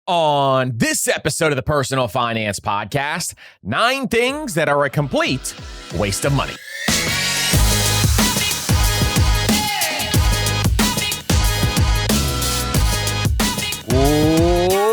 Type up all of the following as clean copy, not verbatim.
On this episode of the Personal Finance Podcast, 9 things that are a complete waste of money.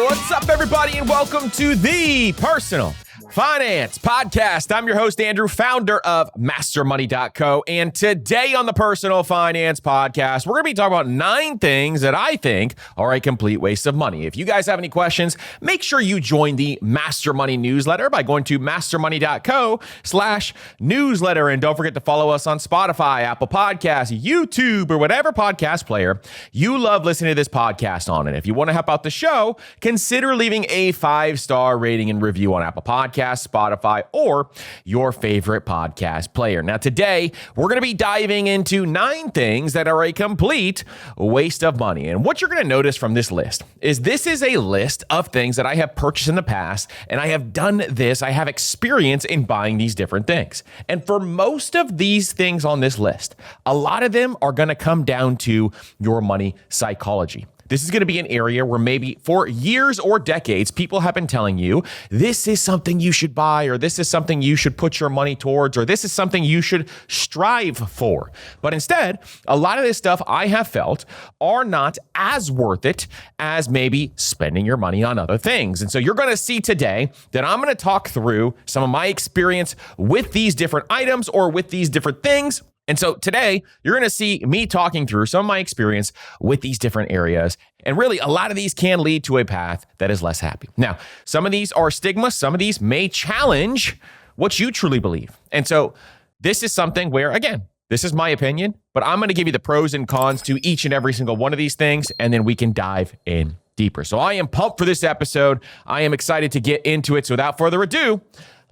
What's up, everybody, and welcome to the Personal Finance Podcast. I'm your host, Andrew, founder of MasterMoney.co, and today on the Personal Finance Podcast, we're going to be talking about 9 things that I think are a complete waste of money. If you guys have any questions, make sure you join the Master Money newsletter by going to MasterMoney.co/newsletter, and don't forget to follow us on Spotify, Apple Podcasts, YouTube, or whatever podcast player you love listening to this podcast on. And if you want to help out the show, consider leaving a 5-star rating and review on Apple Podcasts, Spotify, or your favorite podcast player. Now, today, we're going to be diving into 9 things that are a complete waste of money. And what you're going to notice from this list is this is a list of things that I have purchased in the past, and I have done this. I have experience in buying these different things. And for most of these things on this list, a lot of them are going to come down to your money psychology. This is going to be an area where maybe for years or decades, people have been telling you, this is something you should buy, or this is something you should put your money towards, or this is something you should strive for. But instead, a lot of this stuff I have felt are not as worth it as maybe spending your money on other things. And so you're going to see today that I'm going to talk through some of my experience with these different items or with these different things. And so today, you're going to see me talking through some of my experience with these different areas. And really, a lot of these can lead to a path that is less happy. Now, some of these are stigma. Some of these may challenge what you truly believe. And so this is something where, again, this is my opinion, but I'm going to give you the pros and cons to each and every single one of these things, and then we can dive in deeper. So I am pumped for this episode. I am excited to get into it. So without further ado,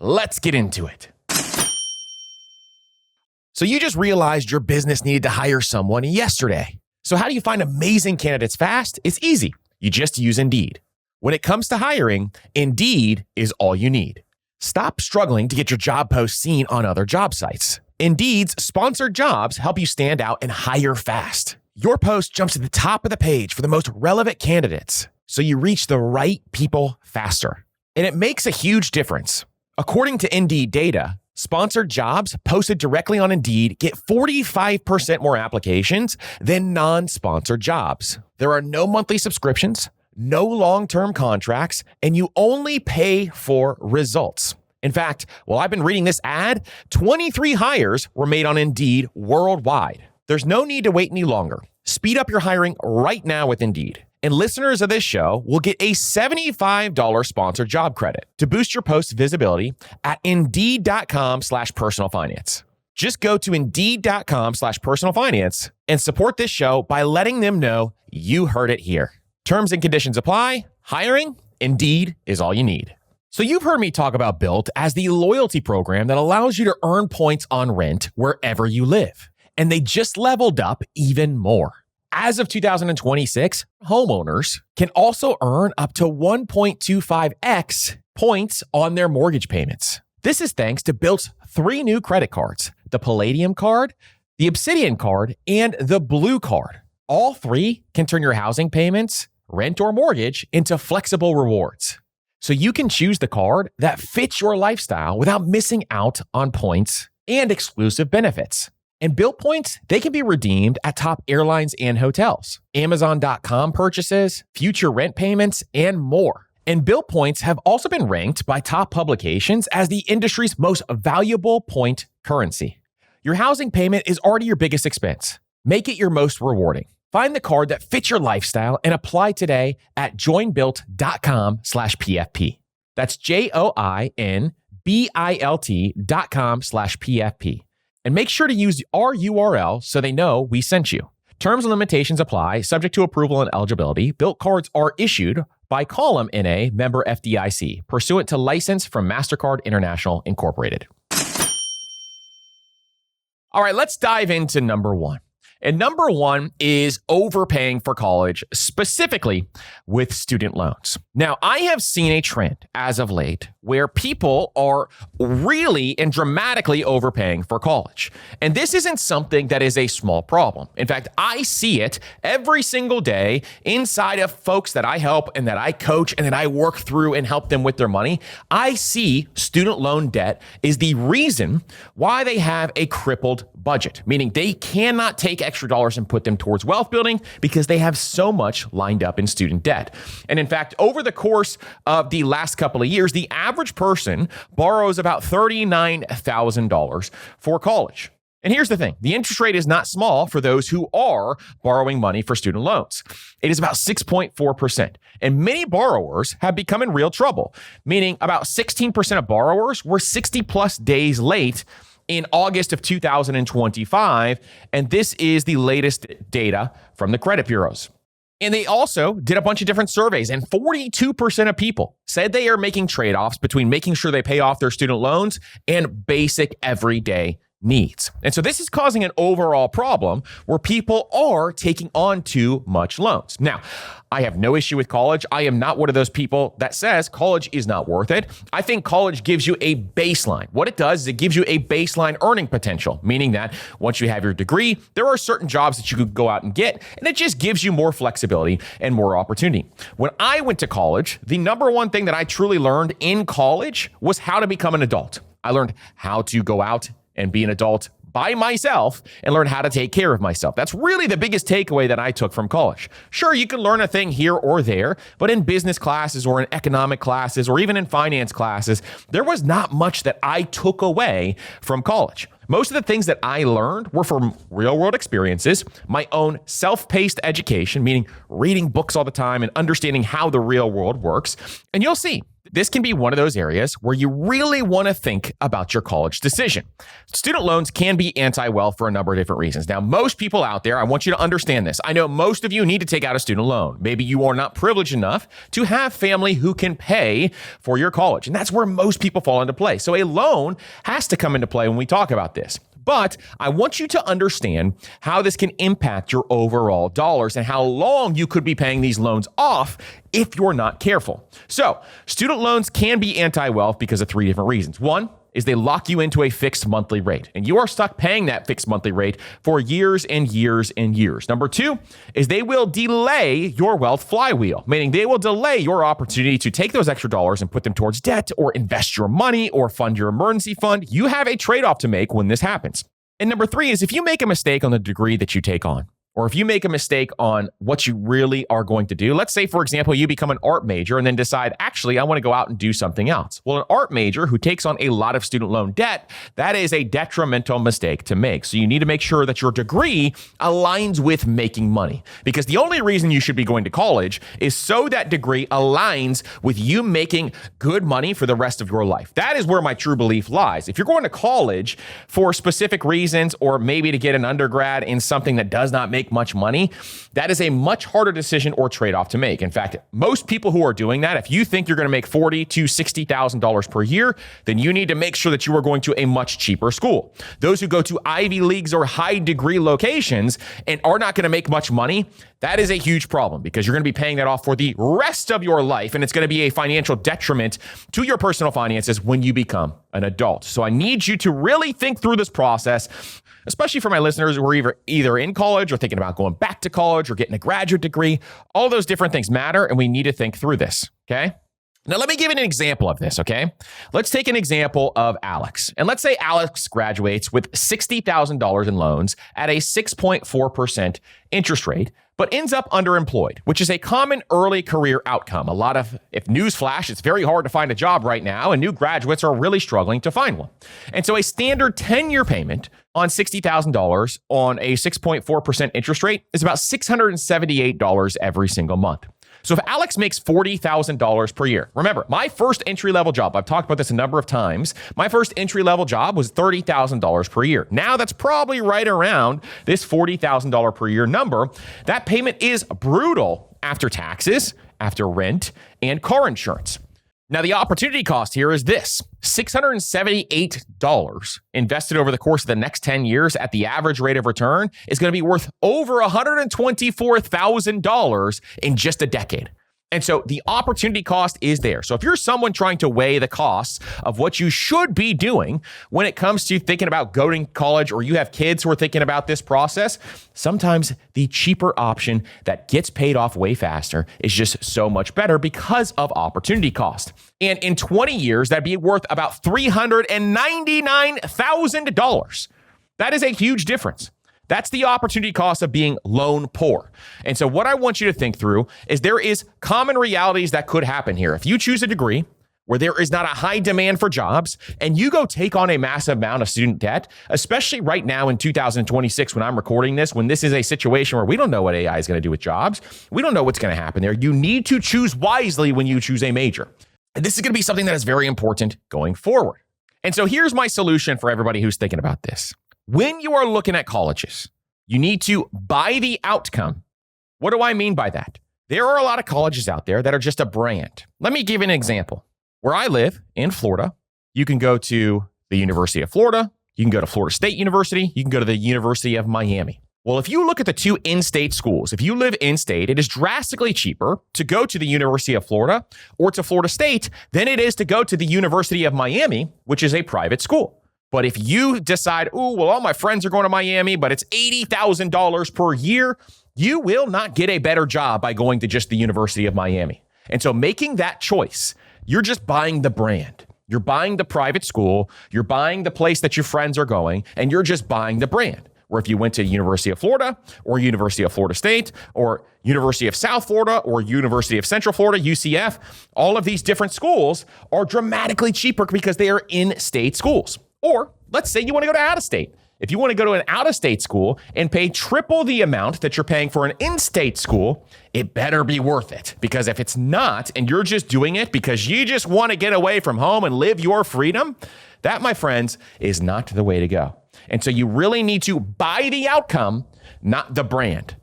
let's get into it. So you just realized your business needed to hire someone yesterday. So how do you find amazing candidates fast? It's easy. You just use Indeed. When it comes to hiring, Indeed is all you need. Stop struggling to get your job post seen on other job sites. Indeed's sponsored jobs help you stand out and hire fast. Your post jumps to the top of the page for the most relevant candidates, so you reach the right people faster. And it makes a huge difference. According to Indeed data, sponsored jobs posted directly on Indeed get 45% more applications than non-sponsored jobs. There are no monthly subscriptions, no long-term contracts, and you only pay for results. In fact, while I've been reading this ad, 23 hires were made on Indeed worldwide. There's no need to wait any longer. Speed up your hiring right now with Indeed. And listeners of this show will get a $75 sponsored job credit to boost your post visibility at Indeed.com/personalfinance. Just go to Indeed.com/personalfinance and support this show by letting them know you heard it here. Terms and conditions apply. Hiring, Indeed is all you need. So you've heard me talk about Built as the loyalty program that allows you to earn points on rent wherever you live. And they just leveled up even more. As of 2026, homeowners can also earn up to 1.25x points on their mortgage payments. This is thanks to Built's 3 new credit cards, the Palladium card, the Obsidian card, and the Blue card. All 3 can turn your housing payments, rent, or mortgage into flexible rewards. So you can choose the card that fits your lifestyle without missing out on points and exclusive benefits. And Built points, they can be redeemed at top airlines and hotels, Amazon.com purchases, future rent payments, and more. And Built points have also been ranked by top publications as the industry's most valuable point currency. Your housing payment is already your biggest expense. Make it your most rewarding. Find the card that fits your lifestyle and apply today at joinbuilt.com/PFP. That's JOINBILT.com/PFP. And make sure to use our URL so they know we sent you. Terms and limitations apply, subject to approval and eligibility. Built cards are issued by Column NA, member FDIC, pursuant to license from MasterCard International Incorporated. All right, let's dive into number 1. And number one is overpaying for college, specifically with student loans. Now, I have seen a trend as of late where people are really and dramatically overpaying for college. And this isn't something that is a small problem. In fact, I see it every single day inside of folks that I help and that I coach and that I work through and help them with their money. I see student loan debt is the reason why they have a crippled budget, meaning they cannot take extra dollars and put them towards wealth building because they have so much lined up in student debt. And in fact, over the course of the last couple of years, the average person borrows about $39,000 for college. And here's the thing, the interest rate is not small for those who are borrowing money for student loans. It is about 6.4%. And many borrowers have become in real trouble, meaning about 16% of borrowers were 60 plus days late in August of 2025. And this is the latest data from the credit bureaus. And they also did a bunch of different surveys, and 42% of people said they are making trade-offs between making sure they pay off their student loans and basic everyday needs. And so this is causing an overall problem where people are taking on too much loans. Now, I have no issue with college. I am not one of those people that says college is not worth it. I think college gives you a baseline. What it does is it gives you a baseline earning potential, meaning that once you have your degree, there are certain jobs that you could go out and get, and it just gives you more flexibility and more opportunity. When I went to college, the number one thing that I truly learned in college was how to become an adult. I learned how to go out and be an adult by myself and learn how to take care of myself. That's really the biggest takeaway that I took from college. Sure, you can learn a thing here or there, but in business classes or in economic classes or even in finance classes, there was not much that I took away from college. Most of the things that I learned were from real world experiences, my own self-paced education, meaning reading books all the time and understanding how the real world works. And you'll see, this can be one of those areas where you really want to think about your college decision. Student loans can be anti-wealth for a number of different reasons. Now, most people out there, I want you to understand this. I know most of you need to take out a student loan. Maybe you are not privileged enough to have family who can pay for your college. And that's where most people fall into play. So a loan has to come into play when we talk about this. But I want you to understand how this can impact your overall dollars and how long you could be paying these loans off if you're not careful. So student loans can be anti-wealth because of three different reasons. One is they lock you into a fixed monthly rate, and you are stuck paying that fixed monthly rate for years and years and years. Number two is they will delay your wealth flywheel, meaning they will delay your opportunity to take those extra dollars and put them towards debt or invest your money or fund your emergency fund. You have a trade-off to make when this happens. And number three is if you make a mistake on the degree that you take on, or if you make a mistake on what you really are going to do, let's say, for example, you become an art major and then decide, actually, I want to go out and do something else. Well, an art major who takes on a lot of student loan debt, that is a detrimental mistake to make. So you need to make sure that your degree aligns with making money, because the only reason you should be going to college is so that degree aligns with you making good money for the rest of your life. That is where my true belief lies. If you're going to college for specific reasons, or maybe to get an undergrad in something that does not make much money, that is a much harder decision or trade-off to make. In fact, most people who are doing that, if you think you're going to make $40,000 to $60,000 per year, then you need to make sure that you are going to a much cheaper school. Those who go to Ivy Leagues or high degree locations and are not going to make much money, that is a huge problem, because you're going to be paying that off for the rest of your life, and it's going to be a financial detriment to your personal finances when you become an adult. So I need you to really think through this process, especially for my listeners who are either in college or thinking about going back to college or getting a graduate degree. All those different things matter, and we need to think through this, okay? Now, let me give you an example of this, okay? Let's take an example of Alex. And let's say Alex graduates with $60,000 in loans at a 6.4% interest rate, but ends up underemployed, which is a common early career outcome. If newsflash, it's very hard to find a job right now, and new graduates are really struggling to find one. And so a standard 10-year payment on $60,000 on a 6.4% interest rate is about $678 every single month. So if Alex makes $40,000 per year, remember, my first entry-level job, I've talked about this a number of times, my first entry-level job was $30,000 per year. Now that's probably right around this $40,000 per year number. That payment is brutal after taxes, after rent, and car insurance. Now, the opportunity cost here is this: $678 invested over the course of the next 10 years at the average rate of return is going to be worth over $124,000 in just a decade. And so the opportunity cost is there. So if you're someone trying to weigh the costs of what you should be doing when it comes to thinking about going to college, or you have kids who are thinking about this process, sometimes the cheaper option that gets paid off way faster is just so much better because of opportunity cost. And in 20 years, that'd be worth about $399,000. That is a huge difference. That's the opportunity cost of being loan poor. And so what I want you to think through is there is common realities that could happen here. If you choose a degree where there is not a high demand for jobs and you go take on a massive amount of student debt, especially right now in 2026 when I'm recording this, when this is a situation where we don't know what AI is going to do with jobs, we don't know what's going to happen there. You need to choose wisely when you choose a major. And this is going to be something that is very important going forward. And so here's my solution for everybody who's thinking about this. When you are looking at colleges, you need to buy the outcome. What do I mean by that? There are a lot of colleges out there that are just a brand. Let me give you an example. Where I live in Florida, you can go to the University of Florida, you can go to Florida State University, you can go to the University of Miami. Well, if you look at the two in-state schools, if you live in-state, it is drastically cheaper to go to the University of Florida or to Florida State than it is to go to the University of Miami, which is a private school. But if you decide, oh, well, all my friends are going to Miami, but it's $80,000 per year, you will not get a better job by going to just the University of Miami. And so making that choice, you're just buying the brand. You're buying the private school, you're buying the place that your friends are going, and you're just buying the brand. Where if you went to University of Florida or University of Florida State or University of South Florida or University of Central Florida, UCF, all of these different schools are dramatically cheaper because they are in-state schools. Or let's say you want to go to out-of-state. If you want to go to an out-of-state school and pay triple the amount that you're paying for an in-state school, it better be worth it. Because if it's not, and you're just doing it because you just want to get away from home and live your freedom, that, my friends, is not the way to go. And so you really need to buy the outcome, not the brand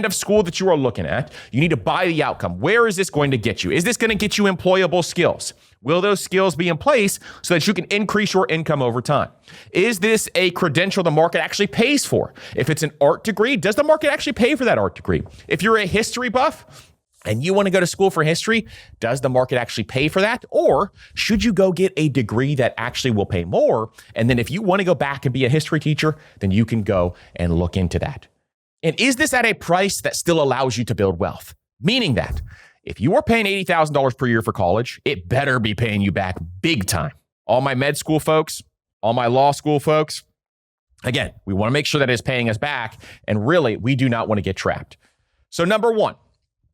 of school that you are looking at. You need to buy the outcome. Where is this going to get you? Is this going to get you employable skills? Will those skills be in place so that you can increase your income over time? Is this a credential the market actually pays for? If it's an art degree, does the market actually pay for that art degree? If you're a history buff and you want to go to school for history, does the market actually pay for that? Or should you go get a degree that actually will pay more? And then if you want to go back and be a history teacher, then you can go and look into that. And is this at a price that still allows you to build wealth? Meaning that if you are paying $80,000 per year for college, it better be paying you back big time. All my med school folks, all my law school folks, again, we want to make sure that it's paying us back. And really, we do not want to get trapped. So number one,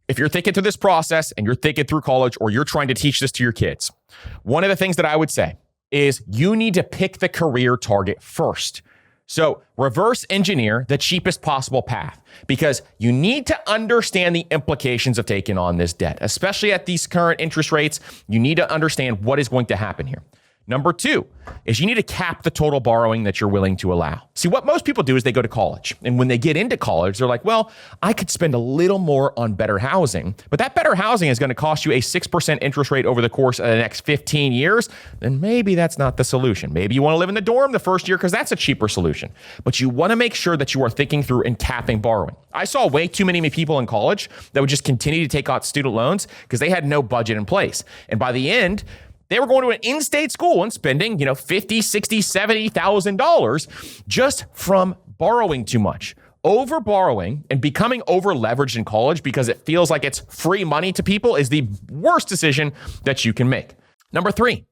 if you're thinking through this process and you're thinking through college or you're trying to teach this to your kids, one of the things that I would say is you need to pick the career target first. So reverse engineer the cheapest possible path because you need to understand the implications of taking on this debt, especially at these current interest rates. You need to understand what is going to happen here. Number two is you need to cap the total borrowing that you're willing to allow. See, what most people do is they go to college. And when they get into college, they're like, well, I could spend a little more on better housing, but that better housing is going to cost you a 6% interest rate over the course of the next 15 years. Then maybe that's not the solution. Maybe you want to live in the dorm the first year because that's a cheaper solution. But you want to make sure that you are thinking through and capping borrowing. I saw way too many people in college that would just continue to take out student loans because they had no budget in place. And by the end, they were going to an in-state school and spending, $50,000, $60,000, $70,000 just from borrowing too much. Over borrowing and becoming over leveraged in college because it feels like it's free money to people is the worst decision that you can make. Number three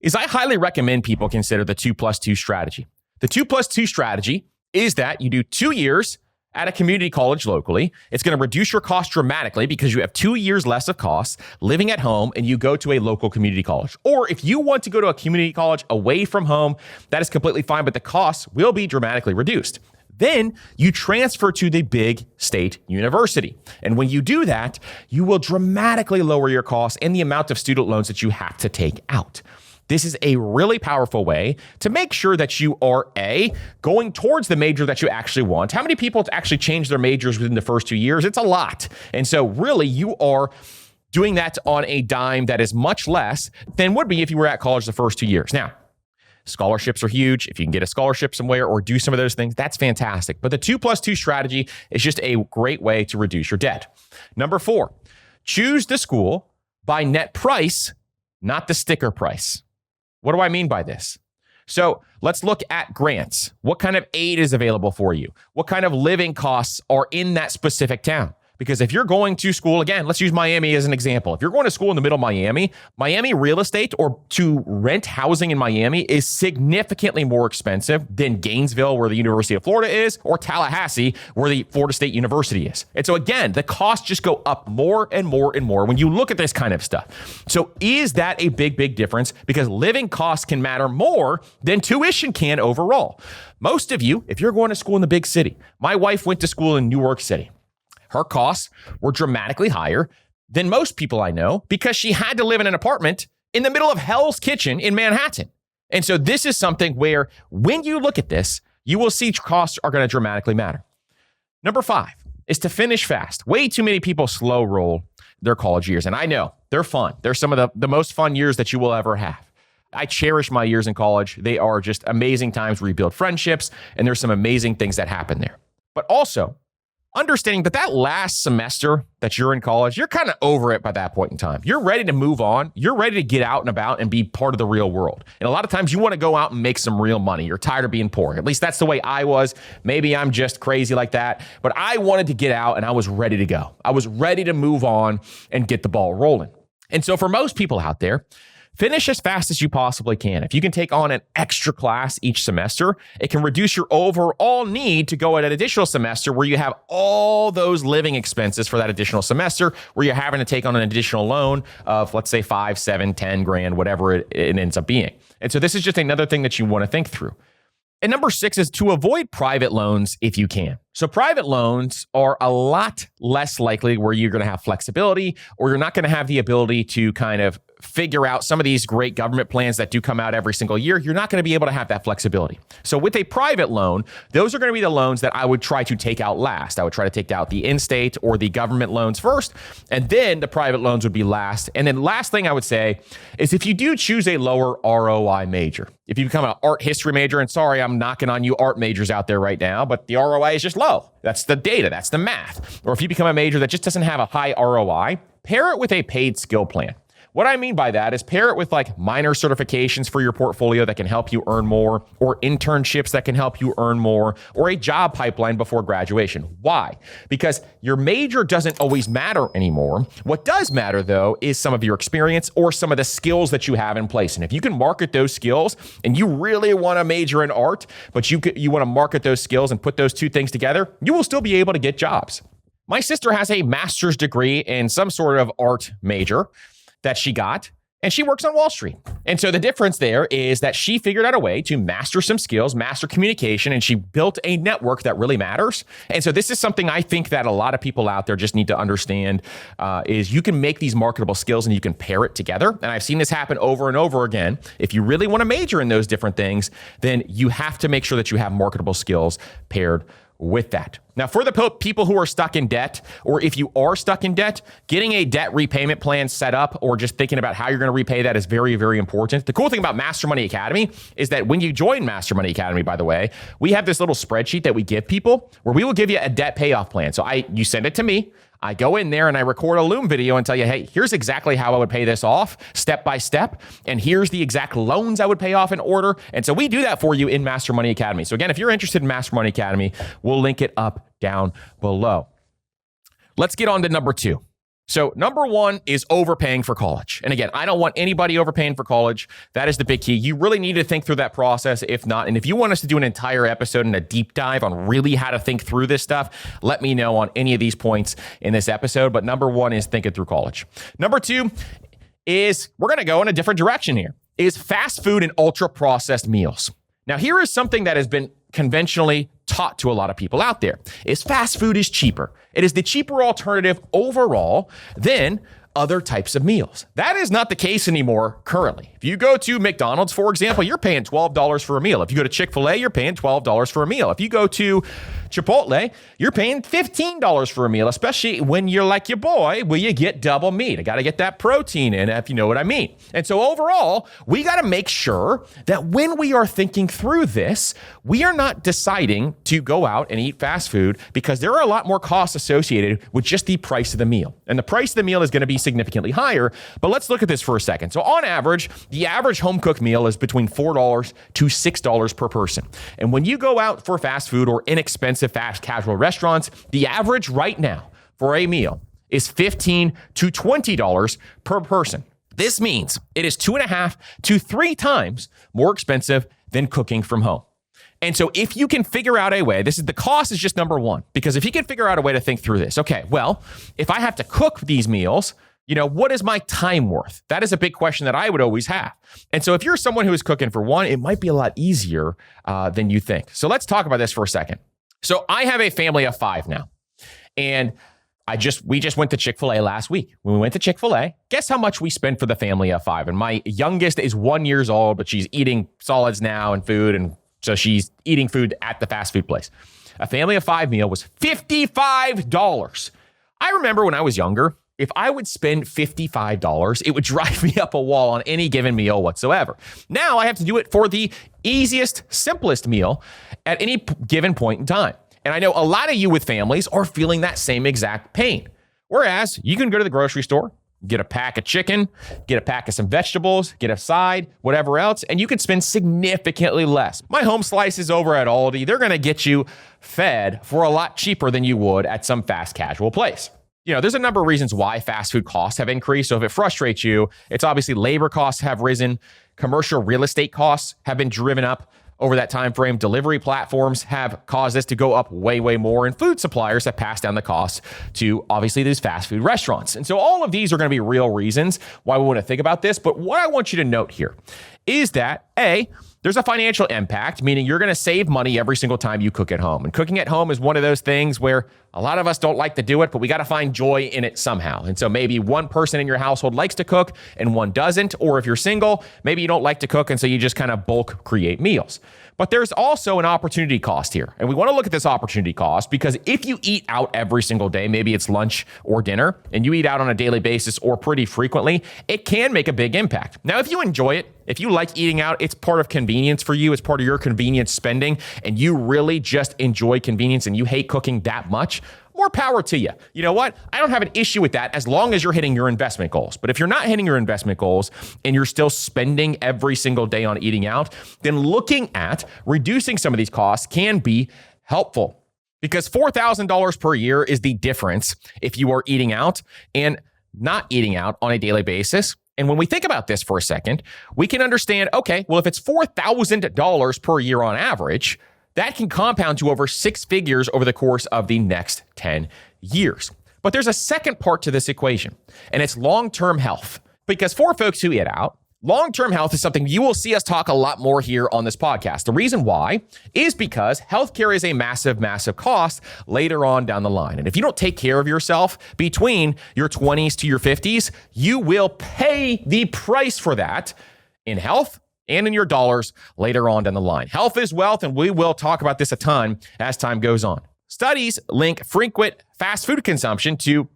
is I highly recommend people consider the 2+2 strategy. The 2+2 strategy is that you do 2 years at a community college locally. It's going to reduce your cost dramatically because you have 2 years less of costs living at home and you go to a local community college. Or if you want to go to a community college away from home, that is completely fine, but the costs will be dramatically reduced. Then you transfer to the big state university. And when you do that, you will dramatically lower your costs and the amount of student loans that you have to take out. This is a really powerful way to make sure that you are going towards the major that you actually want. How many people actually change their majors within the first 2 years? It's a lot. And so really you are doing that on a dime that is much less than would be if you were at college the first 2 years. Now, scholarships are huge. If you can get a scholarship somewhere or do some of those things, that's fantastic. But the 2+2 strategy is just a great way to reduce your debt. Number 4, choose the school by net price, not the sticker price. What do I mean by this? So let's look at grants. What kind of aid is available for you? What kind of living costs are in that specific town? Because if you're going to school, again, let's use Miami as an example. If you're going to school in the middle of Miami real estate or to rent housing in Miami is significantly more expensive than Gainesville, where the University of Florida is, or Tallahassee, where the Florida State University is. And so again, the costs just go up more and more and more when you look at this kind of stuff. So is that a big, big difference? Because living costs can matter more than tuition can overall. Most of you, if you're going to school in the big city, my wife went to school in New York City. Her costs were dramatically higher than most people I know because she had to live in an apartment in the middle of Hell's Kitchen in Manhattan. And so this is something where when you look at this, you will see costs are going to dramatically matter. Number 5 is to finish fast. Way too many people slow roll their college years. And I know they're fun. They're some of the most fun years that you will ever have. I cherish my years in college. They are just amazing times where you build friendships, and there's some amazing things that happen there. But also, understanding that last semester that you're in college, you're kind of over it by that point in time. You're ready to move on. You're ready to get out and about and be part of the real world. And a lot of times you want to go out and make some real money. You're tired of being poor. At least that's the way I was. Maybe I'm just crazy like that. But I wanted to get out and I was ready to go. I was ready to move on and get the ball rolling. And so for most people out there, finish as fast as you possibly can. If you can take on an extra class each semester, it can reduce your overall need to go at an additional semester where you have all those living expenses for that additional semester, where you're having to take on an additional loan of, let's say, 5, 7, 10 grand, whatever it ends up being. And so this is just another thing that you want to think through. And number 6 is to avoid private loans if you can. So private loans are a lot less likely where you're going to have flexibility, or you're not going to have the ability to kind of figure out some of these great government plans that do come out every single year. You're not going to be able to have that flexibility. So with a private loan, those are going to be the loans that I would try to take out last. I would try to take out the in-state or the government loans first, and then the private loans would be last. And then last thing I would say is if you do choose a lower ROI major, if you become an art history major, and sorry, I'm knocking on you art majors out there right now, but the ROI is just low. That's the data. That's the math. Or if you become a major that just doesn't have a high ROI, pair it with a paid skill plan. What I mean by that is pair it with like minor certifications for your portfolio that can help you earn more, or internships that can help you earn more, or a job pipeline before graduation. Why? Because your major doesn't always matter anymore. What does matter, though, is some of your experience or some of the skills that you have in place. And if you can market those skills, and you really want to major in art, but you want to market those skills and put those two things together, you will still be able to get jobs. My sister has a master's degree in some sort of art major that she got, and she works on Wall Street. And so the difference there is that she figured out a way to master some skills, master communication, and she built a network that really matters. And so this is something I think that a lot of people out there just need to understand, is you can make these marketable skills and you can pair it together. And I've seen this happen over and over again. If you really want to major in those different things, then you have to make sure that you have marketable skills paired with that. Now, for the people who are stuck in debt, or if you are stuck in debt, getting a debt repayment plan set up, or just thinking about how you're going to repay that, is very, very important. The cool thing about Master Money Academy is that when you join Master Money Academy, by the way, we have this little spreadsheet that we give people where we will give you a debt payoff plan. So you send it to me. I go in there and I record a Loom video and tell you, hey, here's exactly how I would pay this off step by step. And here's the exact loans I would pay off in order. And so we do that for you in Master Money Academy. So again, if you're interested in Master Money Academy, we'll link it up down below. Let's get on to number 2. So number 1 is overpaying for college. And again, I don't want anybody overpaying for college. That is the big key. You really need to think through that process. If not, and if you want us to do an entire episode and a deep dive on really how to think through this stuff, let me know on any of these points in this episode. But number 1 is thinking through college. Number 2 is, we're going to go in a different direction here, is fast food and ultra processed meals. Now, here is something that has been conventionally taught to a lot of people out there, is fast food is cheaper. It is the cheaper alternative overall than other types of meals. That is not the case anymore currently. If you go to McDonald's, for example, you're paying $12 for a meal. If you go to Chick-fil-A, you're paying $12 for a meal. If you go to Chipotle, you're paying $15 for a meal, especially when you're like your boy, where you get double meat. I got to get that protein in, if you know what I mean. And so overall, we got to make sure that when we are thinking through this, we are not deciding to go out and eat fast food because there are a lot more costs associated with just the price of the meal. And the price of the meal is going to be significantly higher. But let's look at this for a second. So on average, the average home cooked meal is between $4 to $6 per person. And when you go out for fast food or inexpensive fast casual restaurants, the average right now for a meal is $15 to $20 per person. This means it is 2.5 to 3 times more expensive than cooking from home. And so if you can figure out a way, the cost is just number one, because if you can figure out a way to think through this, okay, well, if I have to cook these meals, what is my time worth? That is a big question that I would always have. And so if you're someone who is cooking for one, it might be a lot easier than you think. So let's talk about this for a second. So I have a family of 5 now, and we just went to Chick-fil-A last week. When we went to Chick-fil-A, guess how much we spent for the family of 5? And my youngest is 1 year old, but she's eating solids now and food, and so she's eating food at the fast food place. A family of 5 meal was $55. I remember when I was younger, if I would spend $55, it would drive me up a wall on any given meal whatsoever. Now I have to do it for the easiest, simplest meal at any given point in time. And I know a lot of you with families are feeling that same exact pain. Whereas you can go to the grocery store, get a pack of chicken, get a pack of some vegetables, get a side, whatever else, and you can spend significantly less. My home slices over at Aldi, they're going to get you fed for a lot cheaper than you would at some fast casual place. There's a number of reasons why fast food costs have increased. So if it frustrates you, it's obviously labor costs have risen, commercial real estate costs have been driven up over that time frame. Delivery platforms have caused this to go up way, way more, and food suppliers have passed down the costs to obviously these fast food restaurants. And so all of these are going to be real reasons why we want to think about this. But what I want you to note here is that there's a financial impact, meaning you're going to save money every single time you cook at home. And cooking at home is one of those things where a lot of us don't like to do it, but we got to find joy in it somehow. And so maybe one person in your household likes to cook and one doesn't. Or if you're single, maybe you don't like to cook, and so you just kind of bulk create meals. But there's also an opportunity cost here. And we want to look at this opportunity cost because if you eat out every single day, maybe it's lunch or dinner, and you eat out on a daily basis or pretty frequently, it can make a big impact. Now, if you enjoy it, if you like eating out, it's part of convenience for you. It's part of your convenience spending, and you really just enjoy convenience and you hate cooking that much, more power to you. You know what? I don't have an issue with that as long as you're hitting your investment goals. But if you're not hitting your investment goals and you're still spending every single day on eating out, then looking at reducing some of these costs can be helpful, because $4,000 per year is the difference if you are eating out and not eating out on a daily basis. And when we think about this for a second, we can understand, okay, well, if it's $4,000 per year on average, that can compound to over 6 figures over the course of the next 10 years. But there's a second part to this equation, and it's long-term health. Because for folks who eat out, long-term health is something you will see us talk a lot more here on this podcast. The reason why is because healthcare is a massive, massive cost later on down the line. And if you don't take care of yourself between your 20s to your 50s, you will pay the price for that in health and in your dollars later on down the line. Health is wealth, and we will talk about this a ton as time goes on. Studies link frequent fast food consumption to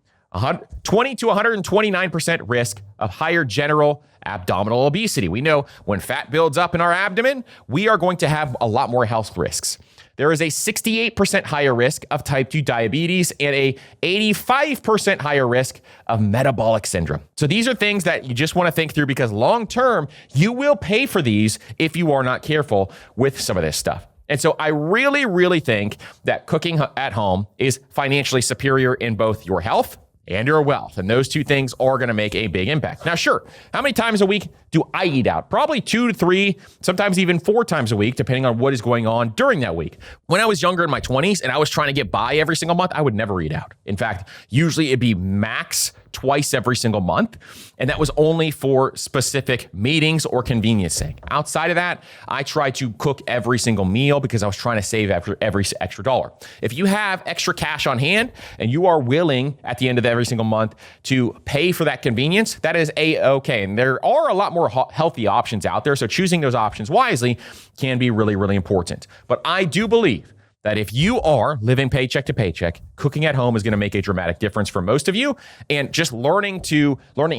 20 to 129% risk of higher general abdominal obesity. We know when fat builds up in our abdomen, we are going to have a lot more health risks. There is a 68% higher risk of type 2 diabetes and a 85% higher risk of metabolic syndrome. So these are things that you just want to think through, because long term, you will pay for these if you are not careful with some of this stuff. And so I really, really think that cooking at home is financially superior in both your health and your wealth. And those two things are going to make a big impact. Now, sure, how many times a week do I eat out? Probably 2 to 3, sometimes even 4 times a week, depending on what is going on during that week. When I was younger in my 20s and I was trying to get by every single month, I would never eat out. In fact, usually it'd be max twice every single month. And that was only for specific meetings or convenience sake. Outside of that, I try to cook every single meal because I was trying to save every extra dollar. If you have extra cash on hand and you are willing at the end of every single month to pay for that convenience, that is A-okay. And there are a lot more healthy options out there. So choosing those options wisely can be really, really important. But I do believe that if you are living paycheck to paycheck, cooking at home is going to make a dramatic difference for most of you. And just learning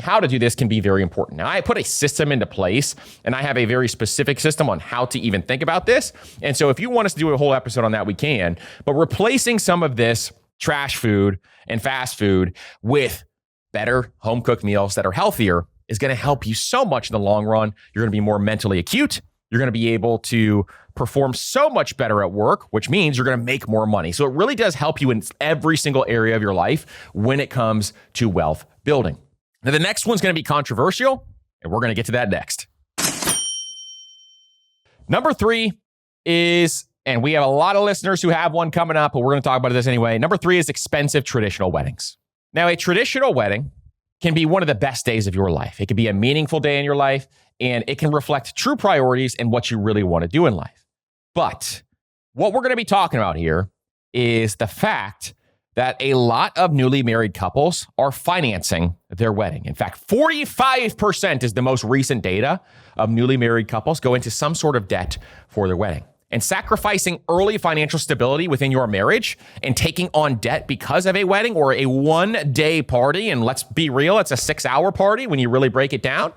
how to do this can be very important. Now, I put a system into place, and I have a very specific system on how to even think about this. And so if you want us to do a whole episode on that, we can. But replacing some of this trash food and fast food with better home cooked meals that are healthier is going to help you so much in the long run. You're going to be more mentally acute. You're going to be able to perform so much better at work, which means you're going to make more money. So it really does help you in every single area of your life when it comes to wealth building. Now, the next one's going to be controversial, and we're going to get to that next. Number 3 is, and we have a lot of listeners who have one coming up, but we're going to talk about this anyway. Number 3 is expensive traditional weddings. Now, a traditional wedding can be one of the best days of your life. It can be a meaningful day in your life, and it can reflect true priorities and what you really want to do in life. But what we're going to be talking about here is the fact that a lot of newly married couples are financing their wedding. In fact, 45% is the most recent data of newly married couples go into some sort of debt for their wedding. And sacrificing early financial stability within your marriage and taking on debt because of a wedding or a one-day party, and let's be real, it's a 6-hour party when you really break it down,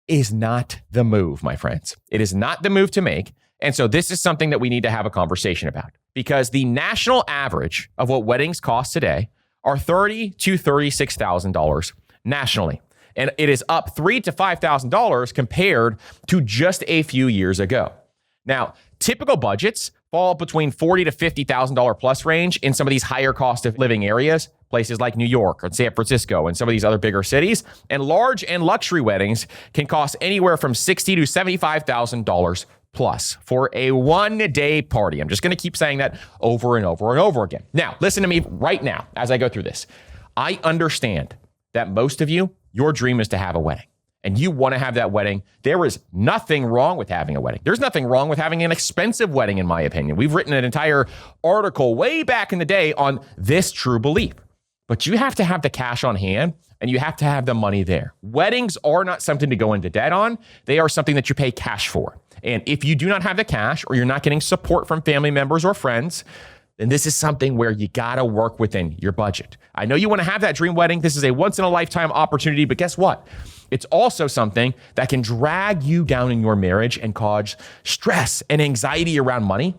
is not the move, my friends. It is not the move to make. And so this is something that we need to have a conversation about, because the national average of what weddings cost today are $30,000 to $36,000 nationally. And it is up $3,000 to $5,000 compared to just a few years ago. Now, typical budgets fall between $40,000 to $50,000 plus range in some of these higher cost of living areas, places like New York or San Francisco and some of these other bigger cities. And large and luxury weddings can cost anywhere from $60,000 to $75,000 plus for a one-day party. I'm just going to keep saying that over and over and over again. Now, listen to me right now as I go through this. I understand that most of you, your dream is to have a wedding. And you want to have that wedding. There is nothing wrong with having a wedding. There's nothing wrong with having an expensive wedding, in my opinion. We've written an entire article way back in the day on this true belief. But you have to have the cash on hand and you have to have the money there. Weddings are not something to go into debt on. They are something that you pay cash for. And if you do not have the cash or you're not getting support from family members or friends, then this is something where you got to work within your budget. I know you want to have that dream wedding. This is a once in a lifetime opportunity, but guess what? It's also something that can drag you down in your marriage and cause stress and anxiety around money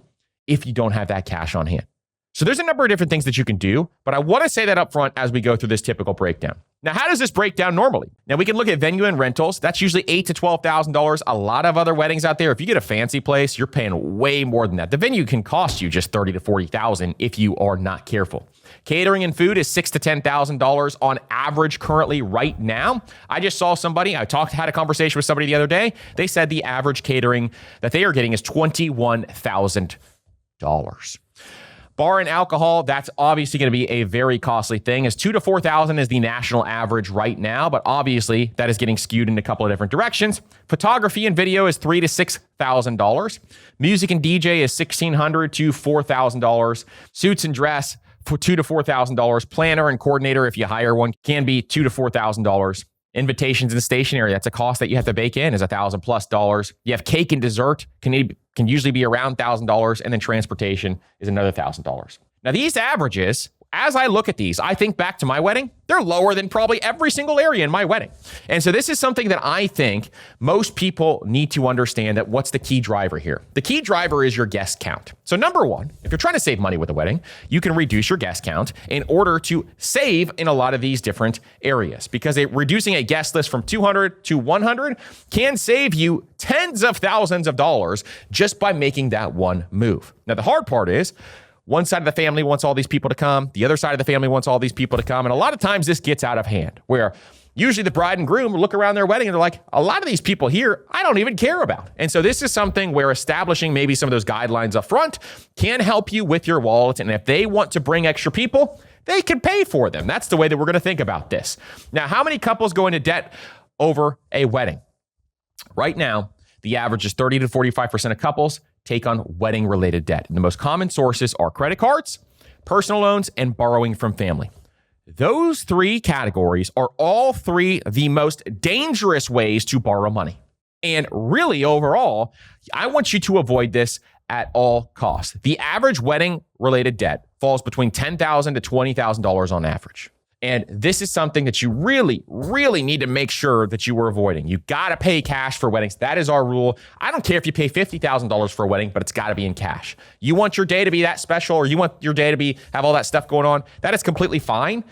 if you don't have that cash on hand. So there's a number of different things that you can do, but I want to say that up front as we go through this typical breakdown. Now, how does this break down normally? Now, we can look at venue and rentals. That's usually $8,000 to $12,000. A lot of other weddings out there, if you get a fancy place, you're paying way more than that. The venue can cost you just $30,000 to $40,000 if you are not careful. Catering and food is $6,000 to $10,000 on average currently right now. I just saw somebody, had a conversation with somebody the other day. They said the average catering that they are getting is $21,000. Bar and alcohol, that's obviously going to be a very costly thing. As $2,000 to $4,000 is the national average right now, but obviously that is getting skewed in a couple of different directions. Photography and video is $3,000 to $6,000. Music and DJ is $1,600 to $4,000. Suits and dress for $2,000 to $4,000. Planner and coordinator, if you hire one, can be $2,000 to $4,000. Invitations and stationery, that's a cost that you have to bake in, is $1,000 plus. You have cake and dessert, can usually be around $1,000, and then transportation is another $1,000. Now, these averages, as I look at these, I think back to my wedding, they're lower than probably every single area in my wedding. And so this is something that I think most people need to understand, that what's the key driver here? The key driver is your guest count. So number one, if you're trying to save money with a wedding, you can reduce your guest count in order to save in a lot of these different areas, because reducing a guest list from 200 to 100 can save you tens of thousands of dollars just by making that one move. Now, the hard part is, one side of the family wants all these people to come. The other side of the family wants all these people to come. And a lot of times this gets out of hand, where usually the bride and groom look around their wedding and they're like, a lot of these people here, I don't even care about. And so this is something where establishing maybe some of those guidelines up front can help you with your wallet. And if they want to bring extra people, they can pay for them. That's the way that we're going to think about this. Now, how many couples go into debt over a wedding? Right now, the average is 30 to 45% of couples take on wedding-related debt. And the most common sources are credit cards, personal loans, and borrowing from family. Those three categories are all three the most dangerous ways to borrow money. And really, overall, I want you to avoid this at all costs. The average wedding-related debt falls between $10,000 to $20,000 on average. And this is something that you really, really need to make sure that you are avoiding. You got to pay cash for weddings. That is our rule. I don't care if you pay $50,000 for a wedding, but it's got to be in cash. You want your day to be that special, or you want your day to have all that stuff going on, that is completely fine,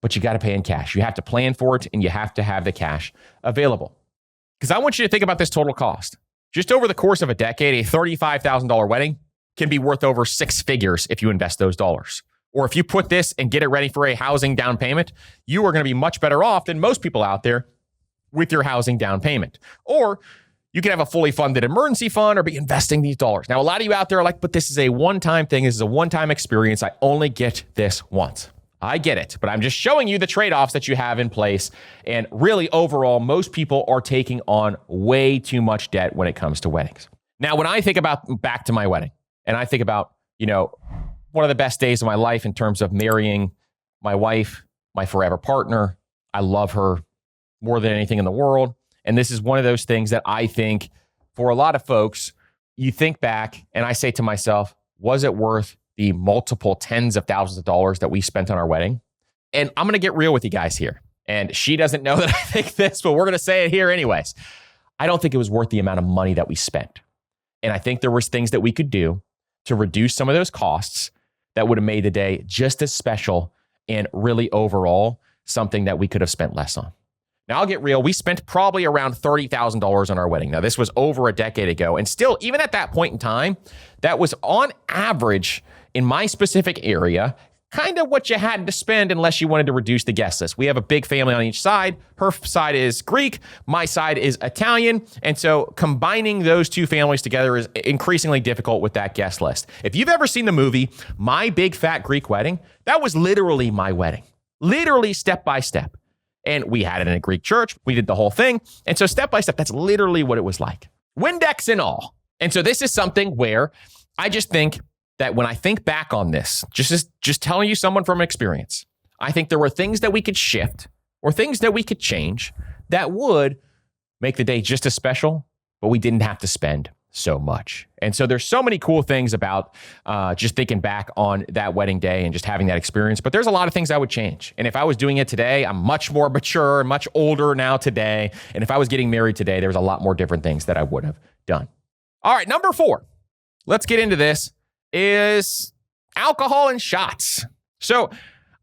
but you got to pay in cash. You have to plan for it, and you have to have the cash available. Because I want you to think about this total cost. Just over the course of a decade, a $35,000 wedding can be worth over six figures if you invest those dollars. Or if you put this and get it ready for a housing down payment, you are going to be much better off than most people out there with your housing down payment. Or you can have a fully funded emergency fund or be investing these dollars. Now, a lot of you out there are like, but this is a one-time thing. This is a one-time experience. I only get this once. I get it, but I'm just showing you the trade-offs that you have in place. And really, overall, most people are taking on way too much debt when it comes to weddings. Now, when I think about back to my wedding, and I think about, one of the best days of my life in terms of marrying my wife, my forever partner. I love her more than anything in the world. And this is one of those things that I think for a lot of folks, you think back and I say to myself, was it worth the multiple tens of thousands of dollars that we spent on our wedding? And I'm going to get real with you guys here. And she doesn't know that I think this, but we're going to say it here anyways. I don't think it was worth the amount of money that we spent. And I think there was things that we could do to reduce some of those costs that would have made the day just as special and really overall something that we could have spent less on. Now, I'll get real. We spent probably around $30,000 on our wedding. Now, this was over a decade ago. And still, even at that point in time, that was on average in my specific area, kind of what you had to spend unless you wanted to reduce the guest list. We have a big family on each side. Her side is Greek. My side is Italian. And so combining those two families together is increasingly difficult with that guest list. If you've ever seen the movie, My Big Fat Greek Wedding, that was literally my wedding, literally step by step. And we had it in a Greek church. We did the whole thing. And so step by step, that's literally what it was like. Windex and all. And so this is something where I just think that when I think back on this, just telling you someone from experience, I think there were things that we could shift or things that we could change that would make the day just as special, but we didn't have to spend so much. And so there's so many cool things about just thinking back on that wedding day and just having that experience. But there's a lot of things I would change. And if I was doing it today, I'm much more mature and much older now today. And if I was getting married today, there's a lot more different things that I would have done. All right, number 4. Let's get into this. Is alcohol and shots. So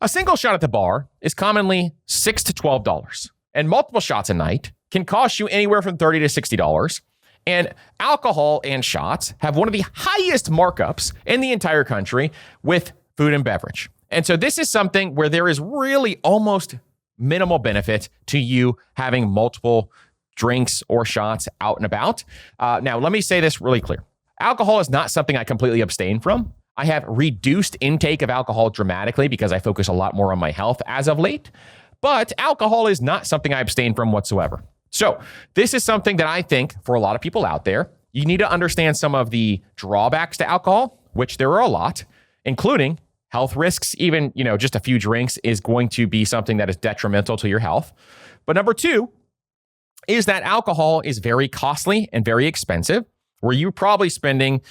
a single shot at the bar is commonly $6 to $12, and multiple shots a night can cost you anywhere from $30 to $60. And alcohol and shots have one of the highest markups in the entire country with food and beverage. And so this is something where there is really almost minimal benefit to you having multiple drinks or shots out and about. Now, let me say this really clear. Alcohol is not something I completely abstain from. I have reduced intake of alcohol dramatically because I focus a lot more on my health as of late. But alcohol is not something I abstain from whatsoever. So this is something that I think for a lot of people out there, you need to understand some of the drawbacks to alcohol, which there are a lot, including health risks. Even, just a few drinks is going to be something that is detrimental to your health. But number 2 is that alcohol is very costly and very expensive, where you're probably spending,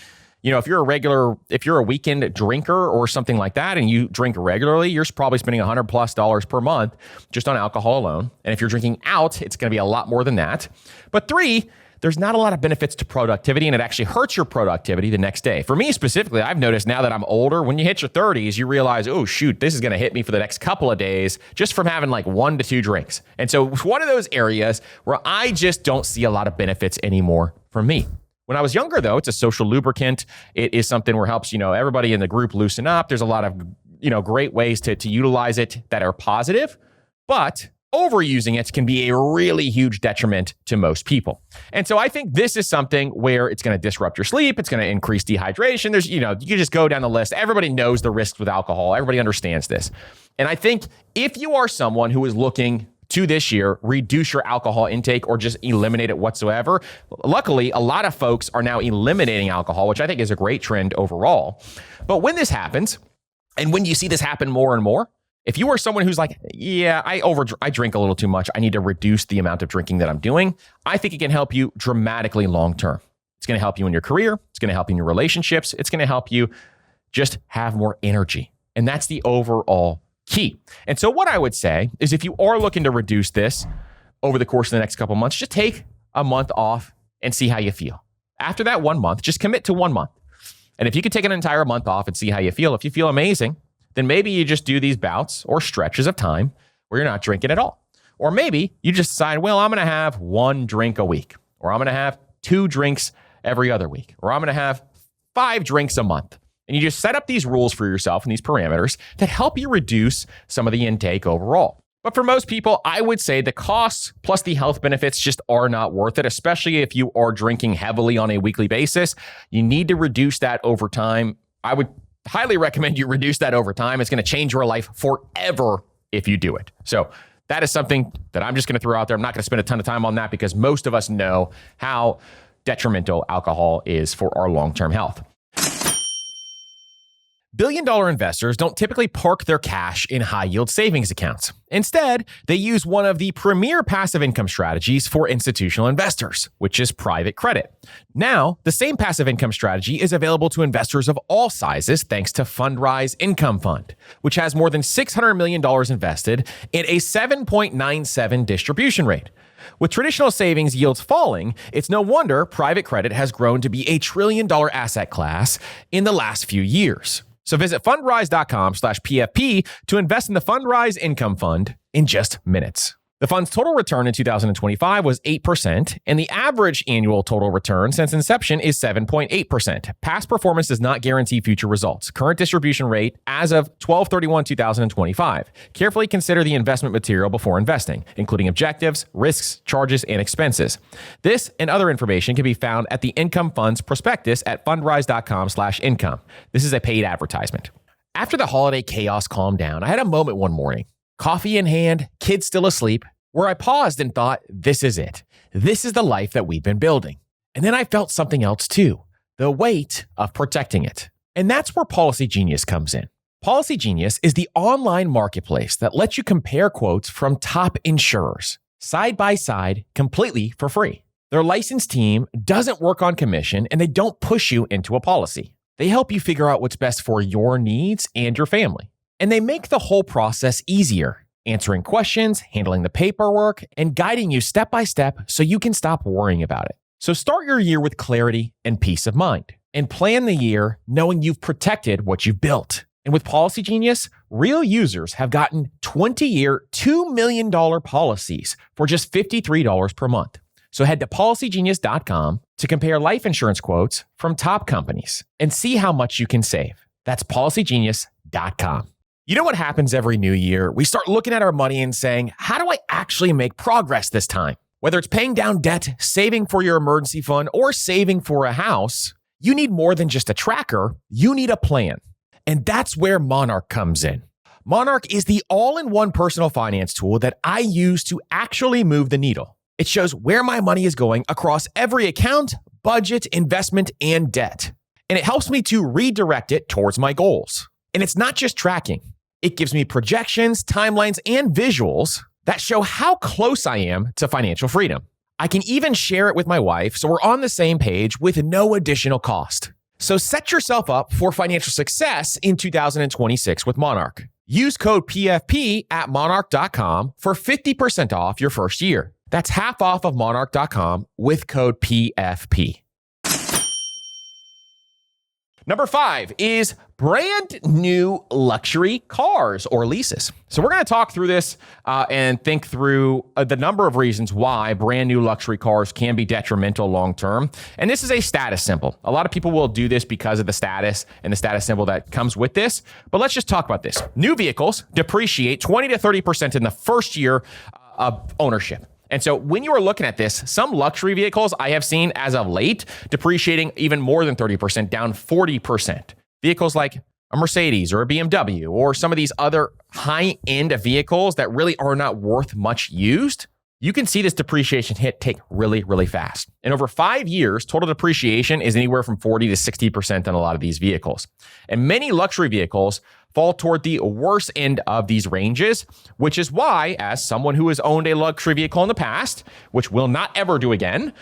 if you're a weekend drinker or something like that, and you drink regularly, you're probably spending $100+ per month just on alcohol alone. And if you're drinking out, it's going to be a lot more than that. But 3, there's not a lot of benefits to productivity, and it actually hurts your productivity the next day. For me specifically, I've noticed now that I'm older, when you hit your 30s, you realize, oh shoot, this is going to hit me for the next couple of days just from having like 1 to 2 drinks. And so it's one of those areas where I just don't see a lot of benefits anymore for me. When I was younger, though, it's a social lubricant. It is something where it helps, everybody in the group loosen up. There's a lot of, great ways to utilize it that are positive. But overusing it can be a really huge detriment to most people. And so I think this is something where it's going to disrupt your sleep. It's going to increase dehydration. There's, you can just go down the list. Everybody knows the risks with alcohol. Everybody understands this. And I think if you are someone who is looking to this year reduce your alcohol intake or just eliminate it whatsoever, luckily, a lot of folks are now eliminating alcohol, which I think is a great trend overall. But when this happens, and when you see this happen more and more, if you are someone who's like, yeah, I drink a little too much, I need to reduce the amount of drinking that I'm doing, I think it can help you dramatically long term. It's going to help you in your career. It's going to help you in your relationships. It's going to help you just have more energy. And that's the overall key. And so what I would say is if you are looking to reduce this over the course of the next couple of months, just take a month off and see how you feel. After that 1 month, just commit to 1 month. And if you could take an entire month off and see how you feel, if you feel amazing, then maybe you just do these bouts or stretches of time where you're not drinking at all. Or maybe you just decide, well, I'm going to have 1 drink a week, or I'm going to have 2 drinks every other week, or I'm going to have 5 drinks a month. And you just set up these rules for yourself and these parameters that help you reduce some of the intake overall. But for most people, I would say the costs plus the health benefits just are not worth it, especially if you are drinking heavily on a weekly basis. You need to reduce that over time. I would highly recommend you reduce that over time. It's going to change your life forever if you do it. So that is something that I'm just going to throw out there. I'm not going to spend a ton of time on that because most of us know how detrimental alcohol is for our long-term health. Billion-dollar investors don't typically park their cash in high-yield savings accounts. Instead, they use one of the premier passive income strategies for institutional investors, which is private credit. Now, the same passive income strategy is available to investors of all sizes thanks to Fundrise Income Fund, which has more than $600 million invested in a 7.97 distribution rate. With traditional savings yields falling, it's no wonder private credit has grown to be a $1 trillion asset class in the last few years. So visit fundrise.com/PFP to invest in the Fundrise Income Fund in just minutes. The fund's total return in 2025 was 8%, and the average annual total return since inception is 7.8%. Past performance does not guarantee future results. Current distribution rate as of 12/31/2025. Carefully consider the investment material before investing, including objectives, risks, charges, and expenses. This and other information can be found at the Income Fund's prospectus at fundrise.com/income. This is a paid advertisement. After the holiday chaos calmed down, I had a moment one morning. Coffee in hand, kids still asleep, where I paused and thought, this is it. This is the life that we've been building. And then I felt something else too, the weight of protecting it. And that's where Policy Genius comes in. Policy Genius is the online marketplace that lets you compare quotes from top insurers, side by side, completely for free. Their licensed team doesn't work on commission and they don't push you into a policy. They help you figure out what's best for your needs and your family. And they make the whole process easier, answering questions, handling the paperwork, and guiding you step by step so you can stop worrying about it. So start your year with clarity and peace of mind, and plan the year knowing you've protected what you've built. And with Policy Genius, real users have gotten 20-year, $2 million policies for just $53 per month. So head to policygenius.com to compare life insurance quotes from top companies and see how much you can save. That's policygenius.com. You know what happens every new year? We start looking at our money and saying, how do I actually make progress this time? Whether it's paying down debt, saving for your emergency fund, or saving for a house, you need more than just a tracker. You need a plan. And that's where Monarch comes in. Monarch is the all-in-one personal finance tool that I use to actually move the needle. It shows where my money is going across every account, budget, investment, and debt. And it helps me to redirect it towards my goals. And it's not just tracking. It gives me projections, timelines, and visuals that show how close I am to financial freedom. I can even share it with my wife so we're on the same page with no additional cost. So set yourself up for financial success in 2026 with Monarch. Use code PFP at monarch.com for 50% off your first year. That's half off of monarch.com with code PFP. Number 5 is brand new luxury cars or leases. So we're going to talk through this and think through the number of reasons why brand new luxury cars can be detrimental long term. And this is a status symbol. A lot of people will do this because of the status and the status symbol that comes with this. But let's just talk about this. New vehicles depreciate 20 to 30% in the first year of ownership. And so when you are looking at this, some luxury vehicles I have seen as of late depreciating even more than 30%, down 40%. Vehicles like a Mercedes or a BMW or some of these other high-end vehicles that really are not worth much used, you can see this depreciation hit take really, really fast. And over 5 years, total depreciation is anywhere from 40 to 60% on a lot of these vehicles. And many luxury vehicles fall toward the worst end of these ranges, which is why, as someone who has owned a luxury vehicle in the past, which will not ever do again,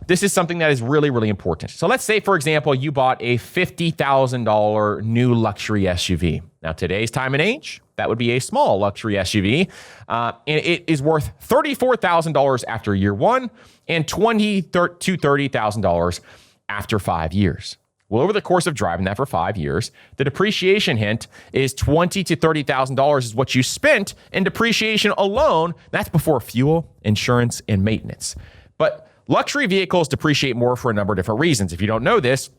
this is something that is really, really important. So let's say, for example, you bought a $50,000 new luxury SUV. Now, today's time and age, that would be a small luxury SUV, and it is worth $34,000 after year one and $20,000 to $30,000 after 5 years. Well, over the course of driving that for 5 years, the depreciation hint is $20,000 to $30,000 is what you spent in depreciation alone. That's before fuel, insurance, and maintenance. But luxury vehicles depreciate more for a number of different reasons. If you don't know this,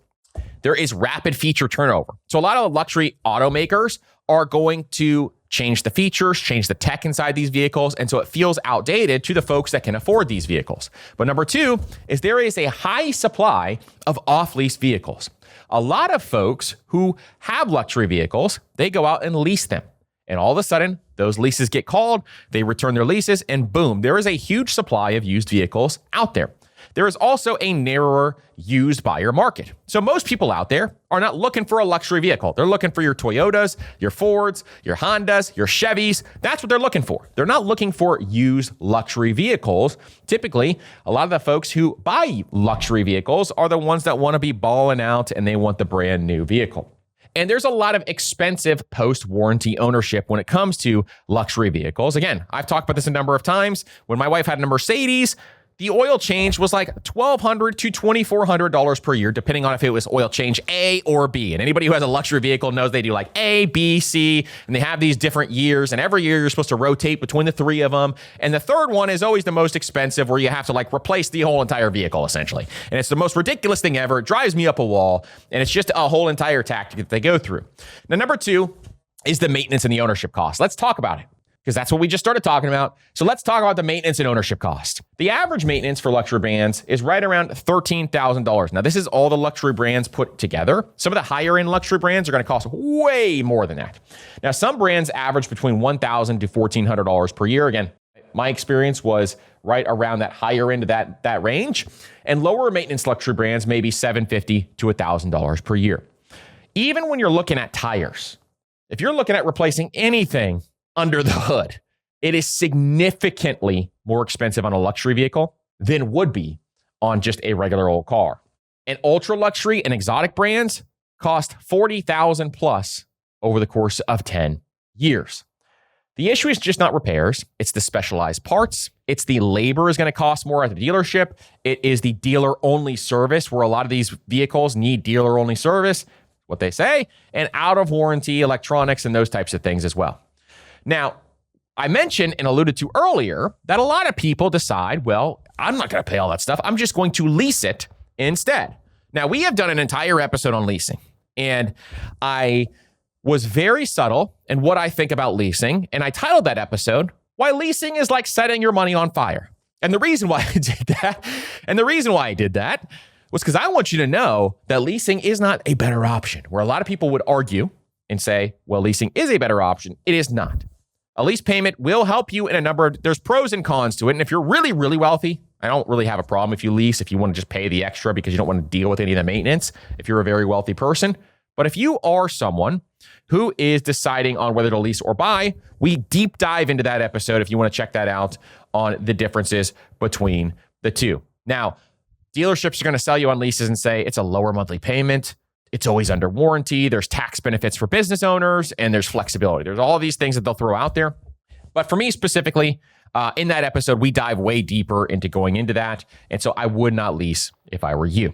there is rapid feature turnover. So a lot of luxury automakers are going to change the features, change the tech inside these vehicles, and so it feels outdated to the folks that can afford these vehicles. But number two is there is a high supply of off-lease vehicles. A lot of folks who have luxury vehicles, they go out and lease them. And all of a sudden, those leases get called, they return their leases, and boom, there is a huge supply of used vehicles out there. There is also a narrower used buyer market. So most people out there are not looking for a luxury vehicle. They're looking for your Toyotas, your Fords, your Hondas, your Chevys. That's what they're looking for. They're not looking for used luxury vehicles. Typically, a lot of the folks who buy luxury vehicles are the ones that want to be balling out and they want the brand new vehicle. And there's a lot of expensive post-warranty ownership when it comes to luxury vehicles. Again, I've talked about this a number of times. When my wife had a Mercedes, the oil change was like $1,200 to $2,400 per year, depending on if it was oil change A or B. And anybody who has a luxury vehicle knows they do like A, B, C, and they have these different years. And every year you're supposed to rotate between the three of them. And the third one is always the most expensive, where you have to like replace the whole entire vehicle essentially. And it's the most ridiculous thing ever. It drives me up a wall. And it's just a whole entire tactic that they go through. Now, number two is the maintenance and the ownership cost. Let's talk about it, because that's what we just started talking about. So let's talk about the maintenance and ownership cost. The average maintenance for luxury brands is right around $13,000. Now, this is all the luxury brands put together. Some of the higher end luxury brands are going to cost way more than that. Now, some brands average between $1,000 to $1,400 per year. Again, my experience was right around that higher end of that range. And lower maintenance luxury brands may be $750 to $1,000 per year. Even when you're looking at tires, if you're looking at replacing anything under the hood, it is significantly more expensive on a luxury vehicle than would be on just a regular old car. And ultra luxury and exotic brands cost $40,000 plus over the course of 10 years. The issue is just not repairs. It's the specialized parts. It's the labor is going to cost more at the dealership. It is the dealer-only service, where a lot of these vehicles need dealer-only service, what they say, and out of warranty electronics and those types of things as well. Now, I mentioned and alluded to earlier that a lot of people decide, well, I'm not going to pay all that stuff. I'm just going to lease it instead. Now, we have done an entire episode on leasing, and I was very subtle in what I think about leasing, and I titled that episode, Why Leasing is Like Setting Your Money on Fire. And the reason why I did that was because I want you to know that leasing is not a better option, where a lot of people would argue and say, well, leasing is a better option. It is not. A lease payment will help you in a number of, there's pros and cons to it. And if you're really, really wealthy, I don't really have a problem if you lease, if you want to just pay the extra because you don't want to deal with any of the maintenance, if you're a very wealthy person. But if you are someone who is deciding on whether to lease or buy, we deep dive into that episode if you want to check that out on the differences between the two. Now, dealerships are going to sell you on leases and say it's a lower monthly payment. It's always under warranty. There's tax benefits for business owners, and there's flexibility. There's all these things that they'll throw out there. But for me specifically, in that episode, we dive way deeper into going into that. And so I would not lease if I were you.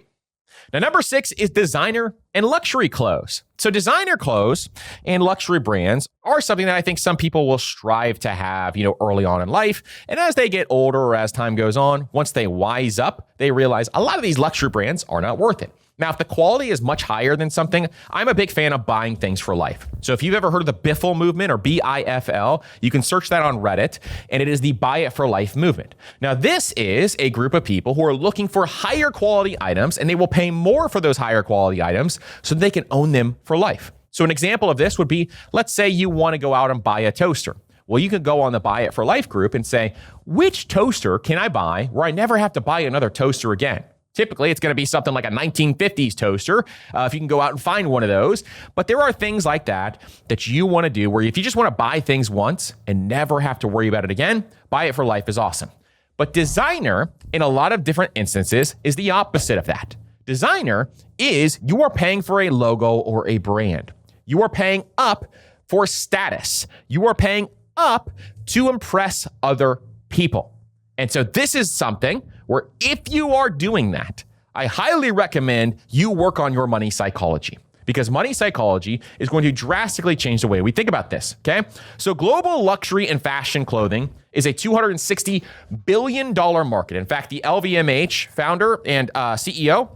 Now, number 6 is designer and luxury clothes. So designer clothes and luxury brands are something that I think some people will strive to have, early on in life. And as they get older or as time goes on, once they wise up, they realize a lot of these luxury brands are not worth it. Now, if the quality is much higher than something, I'm a big fan of buying things for life. So if you've ever heard of the Biffle movement, or BIFL, you can search that on Reddit, and it is the buy it for life movement. Now, this is a group of people who are looking for higher quality items, and they will pay more for those higher quality items so they can own them for life. So an example of this would be, let's say you want to go out and buy a toaster. Well, you could go on the Buy It for Life group and say, which toaster can I buy where I never have to buy another toaster again? Typically, it's going to be something like a 1950s toaster, if you can go out and find one of those. But there are things like that you want to do where if you just want to buy things once and never have to worry about it again, Buy It for Life is awesome. But designer, in a lot of different instances, is the opposite of that. Designer is you are paying for a logo or a brand. You are paying up for status. You are paying up to impress other people. And so this is something where if you are doing that, I highly recommend you work on your money psychology, because money psychology is going to drastically change the way we think about this, okay? So global luxury and fashion clothing is a $260 billion market. In fact, the LVMH founder and CEO,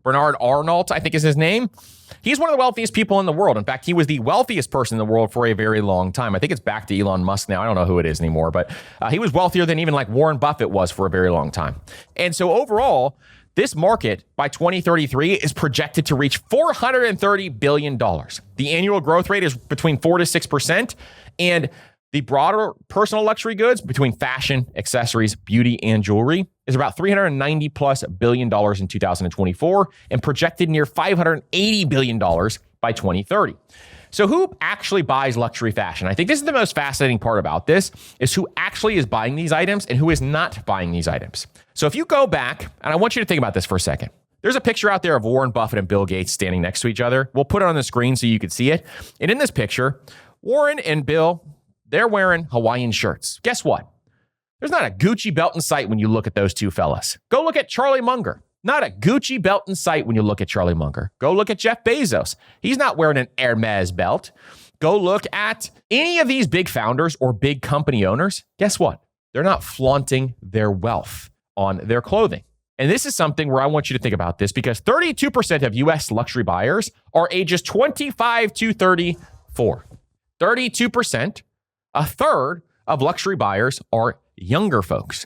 Bernard Arnault, I think is his name, he's one of the wealthiest people in the world. In fact, he was the wealthiest person in the world for a very long time. I think it's back to Elon Musk now. I don't know who it is anymore, but he was wealthier than even like Warren Buffett was for a very long time. And so overall, this market by 2033 is projected to reach $430 billion. The annual growth rate is between 4 to 6%. And the broader personal luxury goods between fashion, accessories, beauty, and jewelry is about $390 plus billion in 2024 and projected near $580 billion by 2030. So who actually buys luxury fashion? I think this is the most fascinating part about this, is who actually is buying these items and who is not buying these items. So if you go back, and I want you to think about this for a second. There's a picture out there of Warren Buffett and Bill Gates standing next to each other. We'll put it on the screen so you can see it. And in this picture, Warren and Bill, they're wearing Hawaiian shirts. Guess what? There's not a Gucci belt in sight when you look at those two fellas. Go look at Charlie Munger. Not a Gucci belt in sight when you look at Charlie Munger. Go look at Jeff Bezos. He's not wearing an Hermes belt. Go look at any of these big founders or big company owners. Guess what? They're not flaunting their wealth on their clothing. And this is something where I want you to think about this, because 32% of US luxury buyers are ages 25 to 34. 32%. A third of luxury buyers are younger folks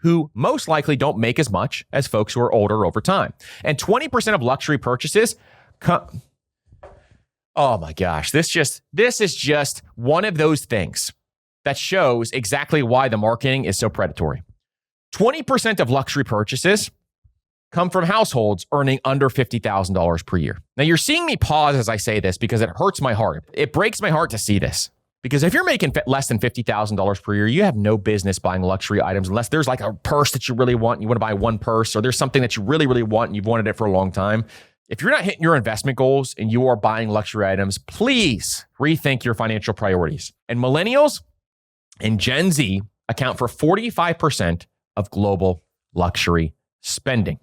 who most likely don't make as much as folks who are older over time. And 20% of luxury purchases come. Oh my gosh, this is just one of those things that shows exactly why the marketing is so predatory. 20% of luxury purchases come from households earning under $50,000 per year. Now you're seeing me pause as I say this because it hurts my heart. It breaks my heart to see this. Because if you're making less than $50,000 per year, you have no business buying luxury items unless there's like a purse that you really want and you want to buy one purse, or there's something that you really, really want and you've wanted it for a long time. If you're not hitting your investment goals and you are buying luxury items, please rethink your financial priorities. And millennials and Gen Z account for 45% of global luxury spending.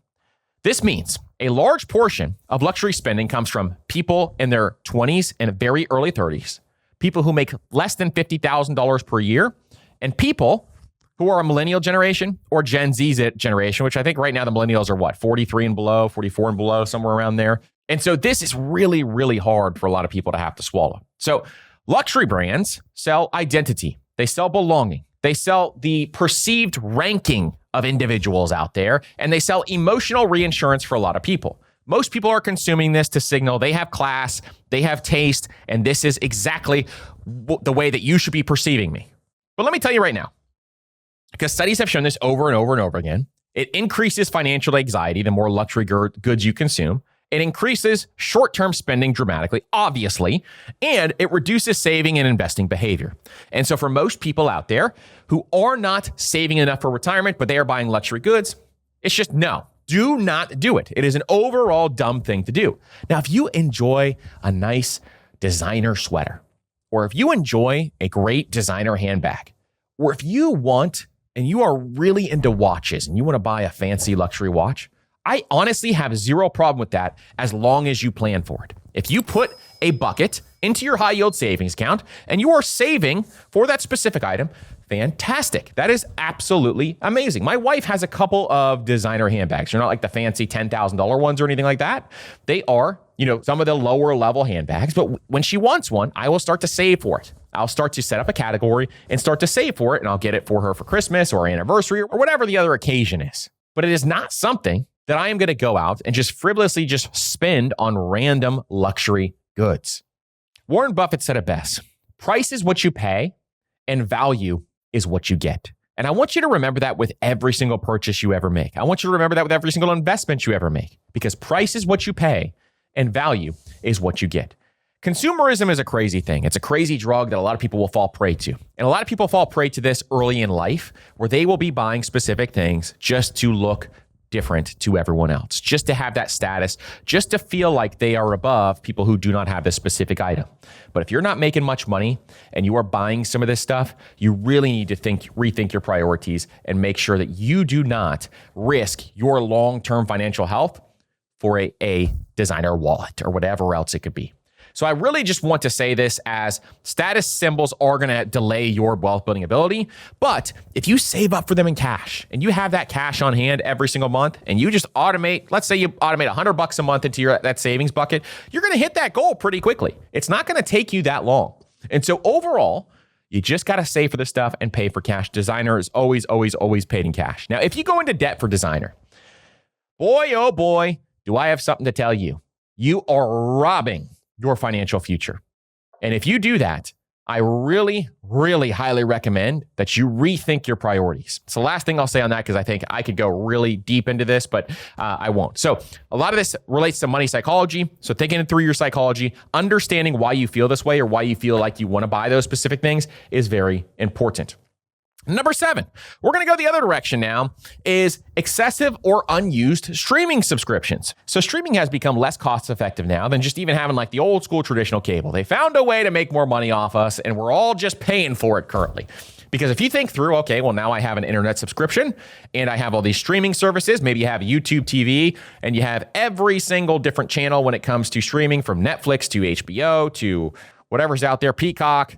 This means a large portion of luxury spending comes from people in their 20s and very early 30s. People who make less than $50,000 per year, and people who are a millennial generation or Gen Z generation, which I think right now the millennials are what, 43 and below, 44 and below, somewhere around there. And so this is really, really hard for a lot of people to have to swallow. So luxury brands sell identity. They sell belonging. They sell the perceived ranking of individuals out there, and they sell emotional reinsurance for a lot of people. Most people are consuming this to signal they have class, they have taste, and this is exactly the way that you should be perceiving me. But let me tell you right now, because studies have shown this over and over and over again, it increases financial anxiety the more luxury goods you consume. It increases short-term spending dramatically, obviously, and it reduces saving and investing behavior. And so for most people out there who are not saving enough for retirement, but they are buying luxury goods, it's just no. Do not do it. It is an overall dumb thing to do. Now, if you enjoy a nice designer sweater, or if you enjoy a great designer handbag, or if you want and you are really into watches and you want to buy a fancy luxury watch, I honestly have zero problem with that as long as you plan for it. If you put a bucket into your high yield savings account and you are saving for that specific item fantastic. That is absolutely amazing. My wife has a couple of designer handbags. They're not like the fancy $10,000 ones or anything like that. They are, some of the lower level handbags. But when she wants one, I will start to save for it. I'll start to set up a category and start to save for it. And I'll get it for her for Christmas or anniversary or whatever the other occasion is. But it is not something that I am going to go out and just frivolously just spend on random luxury goods. Warren Buffett said it best. Price is what you pay and value is what you get. And I want you to remember that with every single purchase you ever make. I want you to remember that with every single investment you ever make, because price is what you pay and value is what you get. Consumerism is a crazy thing. It's a crazy drug that a lot of people will fall prey to. And a lot of people fall prey to this early in life, where they will be buying specific things just to look different to everyone else, just to have that status, just to feel like they are above people who do not have this specific item. But if you're not making much money and you are buying some of this stuff, you really need to rethink your priorities and make sure that you do not risk your long-term financial health for a designer wallet or whatever else it could be. So I really just want to say this as status symbols are going to delay your wealth building ability. But if you save up for them in cash and you have that cash on hand every single month and you just automate, let's say you automate $100 a month into that savings bucket, you're going to hit that goal pretty quickly. It's not going to take you that long. And so overall, you just got to save for this stuff and pay for cash. Designer is always, always, always paid in cash. Now, if you go into debt for designer, boy, oh boy, do I have something to tell you. You are robbing your financial future. And if you do that, I really, really highly recommend that you rethink your priorities. It's the last thing I'll say on that, because I think I could go really deep into this, but I won't. So a lot of this relates to money psychology. So thinking through your psychology, understanding why you feel this way or why you feel like you want to buy those specific things is very important. Number 7, we're going to go the other direction now, is excessive or unused streaming subscriptions. So streaming has become less cost effective now than just even having like the old school traditional cable. They found a way to make more money off us, and we're all just paying for it currently. Because if you think through, okay, well, now I have an internet subscription and I have all these streaming services. Maybe you have YouTube TV and you have every single different channel when it comes to streaming, from Netflix to HBO to whatever's out there, Peacock,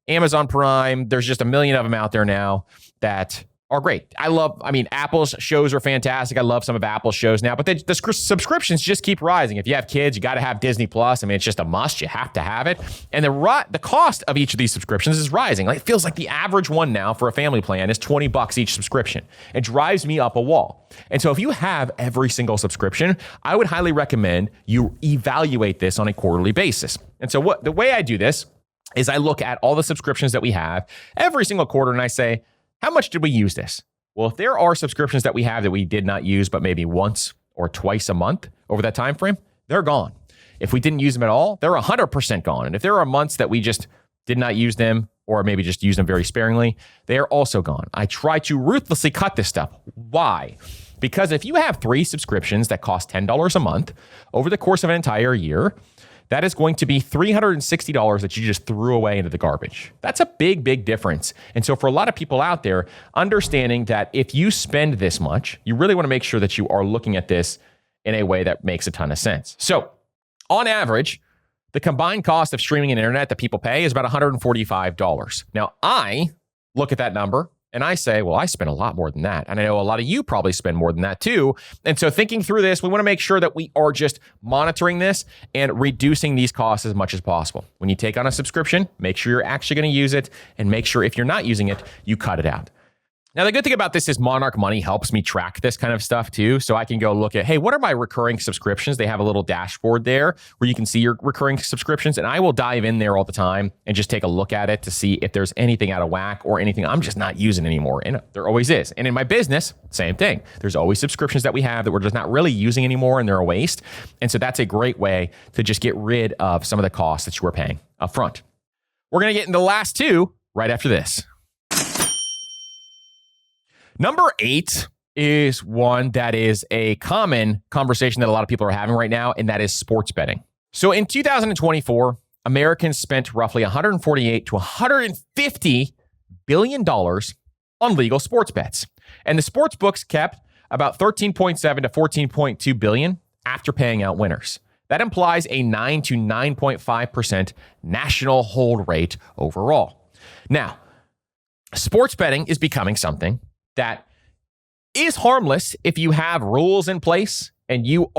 Amazon Prime. There's just a million of them out there now that are great. Apple's shows are fantastic. I love some of Apple's shows now, but the subscriptions just keep rising. If you have kids, you got to have Disney Plus. It's just a must. You have to have it. And the cost of each of these subscriptions is rising. Like, it feels like the average one now for a family plan is $20 each subscription. It drives me up a wall. And so if you have every single subscription, I would highly recommend you evaluate this on a quarterly basis. And so the way I do this is I look at all the subscriptions that we have every single quarter and I say, how much did we use this? Well, if there are subscriptions that we have that we did not use, but maybe once or twice a month over that time frame, they're gone. If we didn't use them at all, they're 100% gone. And if there are months that we just did not use them, or maybe just use them very sparingly, they are also gone. I try to ruthlessly cut this stuff. Why? Because if you have 3 subscriptions that cost $10 a month over the course of an entire year, that is going to be $360 that you just threw away into the garbage. That's a big, big difference. And so for a lot of people out there, understanding that if you spend this much, you really want to make sure that you are looking at this in a way that makes a ton of sense. So on average, the combined cost of streaming and internet that people pay is about $145. Now, I look at that number and I say, well, I spend a lot more than that. And I know a lot of you probably spend more than that too. And so thinking through this, we want to make sure that we are just monitoring this and reducing these costs as much as possible. When you take on a subscription, make sure you're actually going to use it, and make sure if you're not using it, you cut it out. Now, the good thing about this is Monarch Money helps me track this kind of stuff too. So I can go look at, hey, what are my recurring subscriptions? They have a little dashboard there where you can see your recurring subscriptions. And I will dive in there all the time and just take a look at it to see if there's anything out of whack or anything I'm just not using anymore. And there always is. And in my business, same thing. There's always subscriptions that we have that we're just not really using anymore, and they're a waste. And so that's a great way to just get rid of some of the costs that you were paying up front. We're going to get into the last 2 right after this. Number 8 is one that is a common conversation that a lot of people are having right now, and that is sports betting. So in 2024, Americans spent roughly $148 to $150 billion on legal sports bets. And the sports books kept about $13.7 to $14.2 billion after paying out winners. That implies a 9 to 9.5% national hold rate overall. Now, sports betting is becoming something that is harmless if you have rules in place and you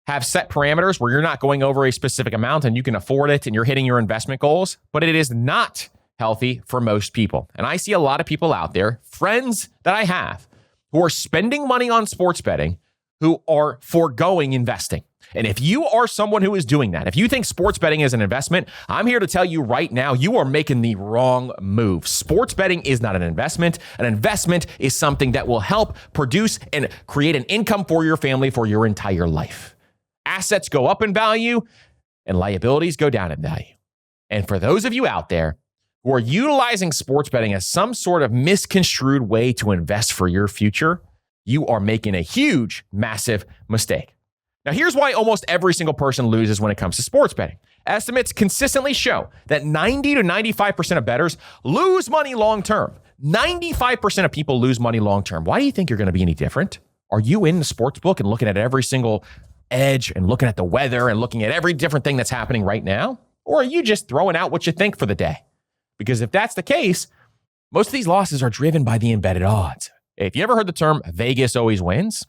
have set parameters where you're not going over a specific amount and you can afford it and you're hitting your investment goals, but it is not healthy for most people. And I see a lot of people out there, friends that I have, who are spending money on sports betting who are foregoing investing. And if you are someone who is doing that, if you think sports betting is an investment, I'm here to tell you right now, you are making the wrong move. Sports betting is not an investment. An investment is something that will help produce and create an income for your family for your entire life. Assets go up in value and liabilities go down in value. And for those of you out there who are utilizing sports betting as some sort of misconstrued way to invest for your future, you are making a huge, massive mistake. Now, here's why almost every single person loses when it comes to sports betting. Estimates consistently show that 90 to 95% of bettors lose money long-term. 95% of people lose money long-term. Why do you think you're going to be any different? Are you in the sports book and looking at every single edge and looking at the weather and looking at every different thing that's happening right now? Or are you just throwing out what you think for the day? Because if that's the case, most of these losses are driven by the embedded odds. If you ever heard the term Vegas always wins,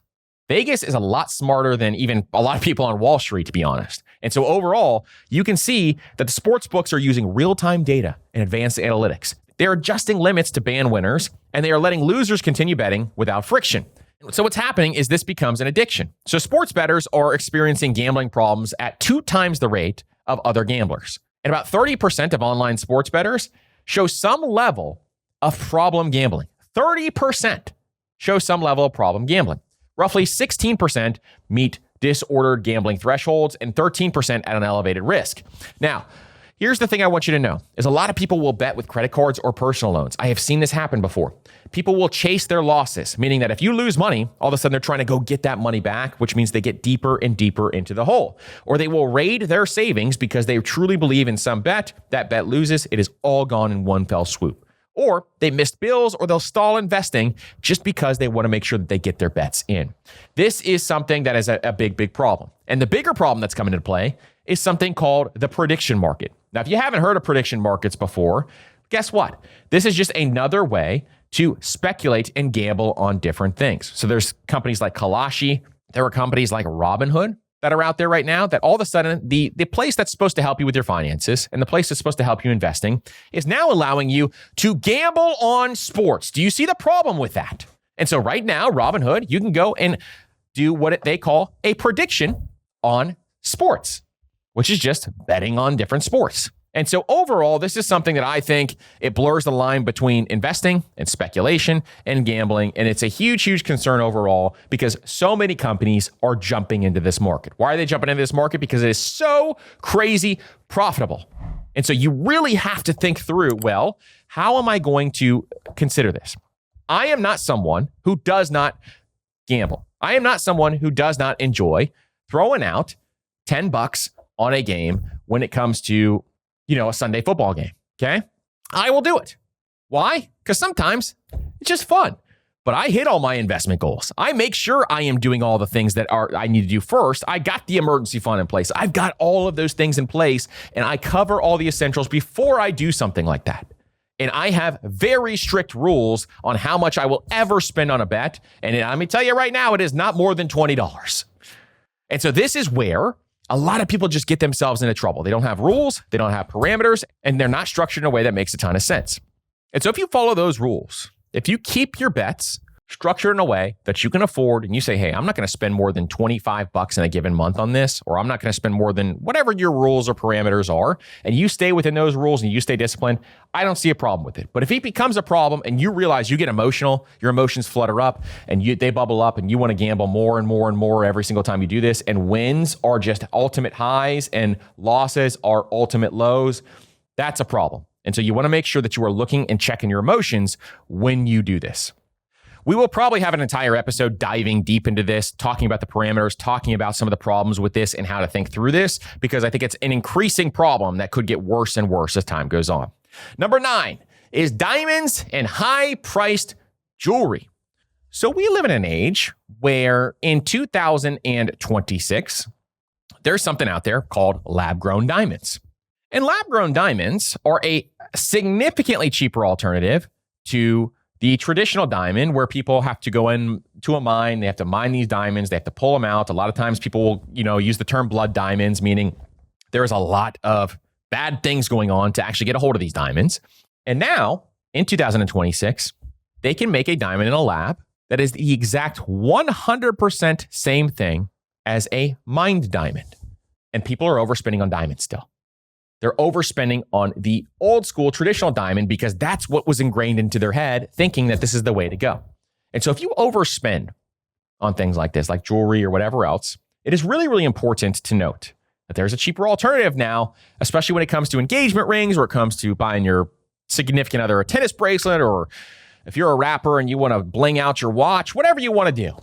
Vegas is a lot smarter than even a lot of people on Wall Street, to be honest. And so overall, you can see that the sports books are using real-time data and advanced analytics. They're adjusting limits to ban winners, and they are letting losers continue betting without friction. So what's happening is this becomes an addiction. So sports bettors are experiencing gambling problems at 2 times the rate of other gamblers. And about 30% of online sports bettors show some level of problem gambling. 30% show some level of problem gambling. Roughly 16% meet disordered gambling thresholds and 13% at an elevated risk. Now, here's the thing I want you to know is a lot of people will bet with credit cards or personal loans. I have seen this happen before. People will chase their losses, meaning that if you lose money, all of a sudden they're trying to go get that money back, which means they get deeper and deeper into the hole. Or they will raid their savings because they truly believe in some bet. That bet loses. It is all gone in one fell swoop. Or they missed bills, or they'll stall investing just because they want to make sure that they get their bets in. This is something that is a big, big problem. And the bigger problem that's coming into play is something called the prediction market. Now, if you haven't heard of prediction markets before, guess what? This is just another way to speculate and gamble on different things. So there's companies like Kalashi. There are companies like Robinhood that are out there right now that all of a sudden the place that's supposed to help you with your finances and the place that's supposed to help you investing is now allowing you to gamble on sports. Do you see the problem with that? And so right now, Robinhood, you can go and do what they call a prediction on sports, which is just betting on different sports. And so overall, this is something that I think it blurs the line between investing and speculation and gambling. And it's a huge, huge concern overall because so many companies are jumping into this market. Why are they jumping into this market? Because it is so crazy profitable. And so you really have to think through, well, how am I going to consider this? I am not someone who does not gamble. I am not someone who does not enjoy throwing out $10 on a game when it comes to a Sunday football game, okay? I will do it. Why? Because sometimes it's just fun. But I hit all my investment goals. I make sure I am doing all the things that I need to do first. I got the emergency fund in place. I've got all of those things in place, and I cover all the essentials before I do something like that. And I have very strict rules on how much I will ever spend on a bet. And let me tell you right now, it is not more than $20. And so this is where a lot of people just get themselves into trouble. They don't have rules, they don't have parameters, and they're not structured in a way that makes a ton of sense. And so if you follow those rules, if you keep your bets structured in a way that you can afford, and you say, hey, I'm not going to spend more than $25 in a given month on this, or I'm not going to spend more than whatever your rules or parameters are, and you stay within those rules and you stay disciplined, I don't see a problem with it. But if it becomes a problem and you realize you get emotional, your emotions flutter up and they bubble up and you want to gamble more and more and more every single time you do this, and wins are just ultimate highs and losses are ultimate lows, that's a problem. And so you want to make sure that you are looking and checking your emotions when you do this. We will probably have an entire episode diving deep into this, talking about the parameters, talking about some of the problems with this and how to think through this, because I think it's an increasing problem that could get worse and worse as time goes on. Number 9 is diamonds and high-priced jewelry. So we live in an age where in 2026, there's something out there called lab-grown diamonds. And lab-grown diamonds are a significantly cheaper alternative to the traditional diamond, where people have to go in to a mine. They have to mine these diamonds. They have to pull them out. A lot of times people will, use the term blood diamonds, meaning there is a lot of bad things going on to actually get a hold of these diamonds. And now in 2026, they can make a diamond in a lab that is the exact 100% same thing as a mined diamond. And people are overspending on diamonds still. They're overspending on the old school traditional diamond because that's what was ingrained into their head, thinking that this is the way to go. And so if you overspend on things like this, like jewelry or whatever else, it is really, really important to note that there's a cheaper alternative now, especially when it comes to engagement rings, or it comes to buying your significant other a tennis bracelet, or if you're a rapper and you want to bling out your watch, whatever you want to do.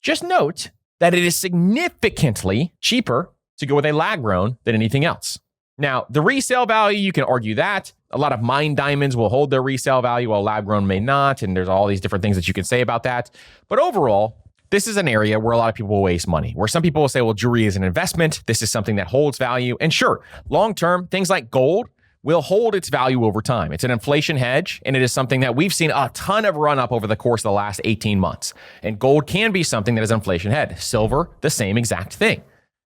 Just note that it is significantly cheaper to go with a lab grown than anything else. Now, the resale value, you can argue that. A lot of mined diamonds will hold their resale value while lab grown may not. And there's all these different things that you can say about that. But overall, this is an area where a lot of people will waste money, where some people will say, well, jewelry is an investment. This is something that holds value. And sure, long-term, things like gold will hold its value over time. It's an inflation hedge, and it is something that we've seen a ton of run up over the course of the last 18 months. And gold can be something that is inflation hedge. Silver, the same exact thing.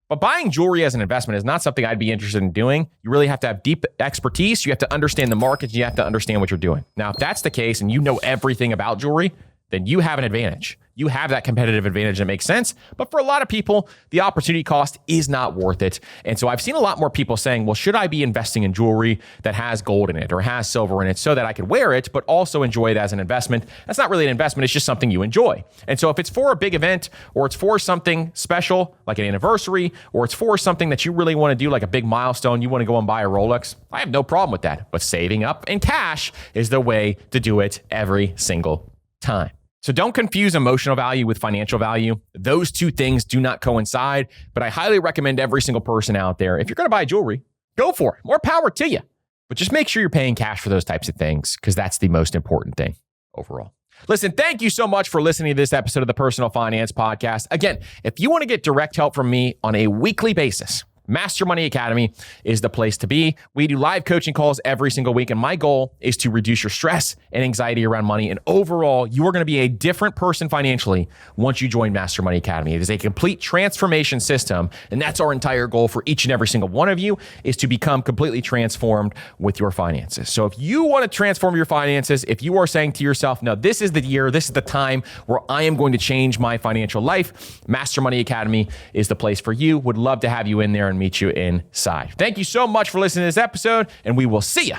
But buying jewelry as an investment is not something I'd be interested in doing. You really have to have deep expertise. You have to understand the market. You have to understand what you're doing. Now, if that's the case and you know everything about jewelry, then you have an advantage. You have that competitive advantage that makes sense. But for a lot of people, the opportunity cost is not worth it. And so I've seen a lot more people saying, well, should I be investing in jewelry that has gold in it or has silver in it so that I could wear it, but also enjoy it as an investment? That's not really an investment. It's just something you enjoy. And so if it's for a big event, or it's for something special, like an anniversary, or it's for something that you really want to do, like a big milestone, you want to go and buy a Rolex, I have no problem with that. But saving up in cash is the way to do it every single time. So don't confuse emotional value with financial value. Those two things do not coincide, but I highly recommend every single person out there, if you're going to buy jewelry, go for it. More power to you. But just make sure you're paying cash for those types of things, because that's the most important thing overall. Listen, thank you so much for listening to this episode of the Personal Finance Podcast. Again, if you want to get direct help from me on a weekly basis, Master Money Academy is the place to be. We do live coaching calls every single week, and my goal is to reduce your stress and anxiety around money. And overall, you are going to be a different person financially once you join Master Money Academy. It is a complete transformation system, and that's our entire goal for each and every single one of you, is to become completely transformed with your finances. So if you want to transform your finances, if you are saying to yourself, no, this is the year, this is the time where I am going to change my financial life, Master Money Academy is the place for you. Would love to have you in there and meet you inside. Thank you so much for listening to this episode, and we will see you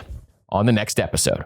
on the next episode.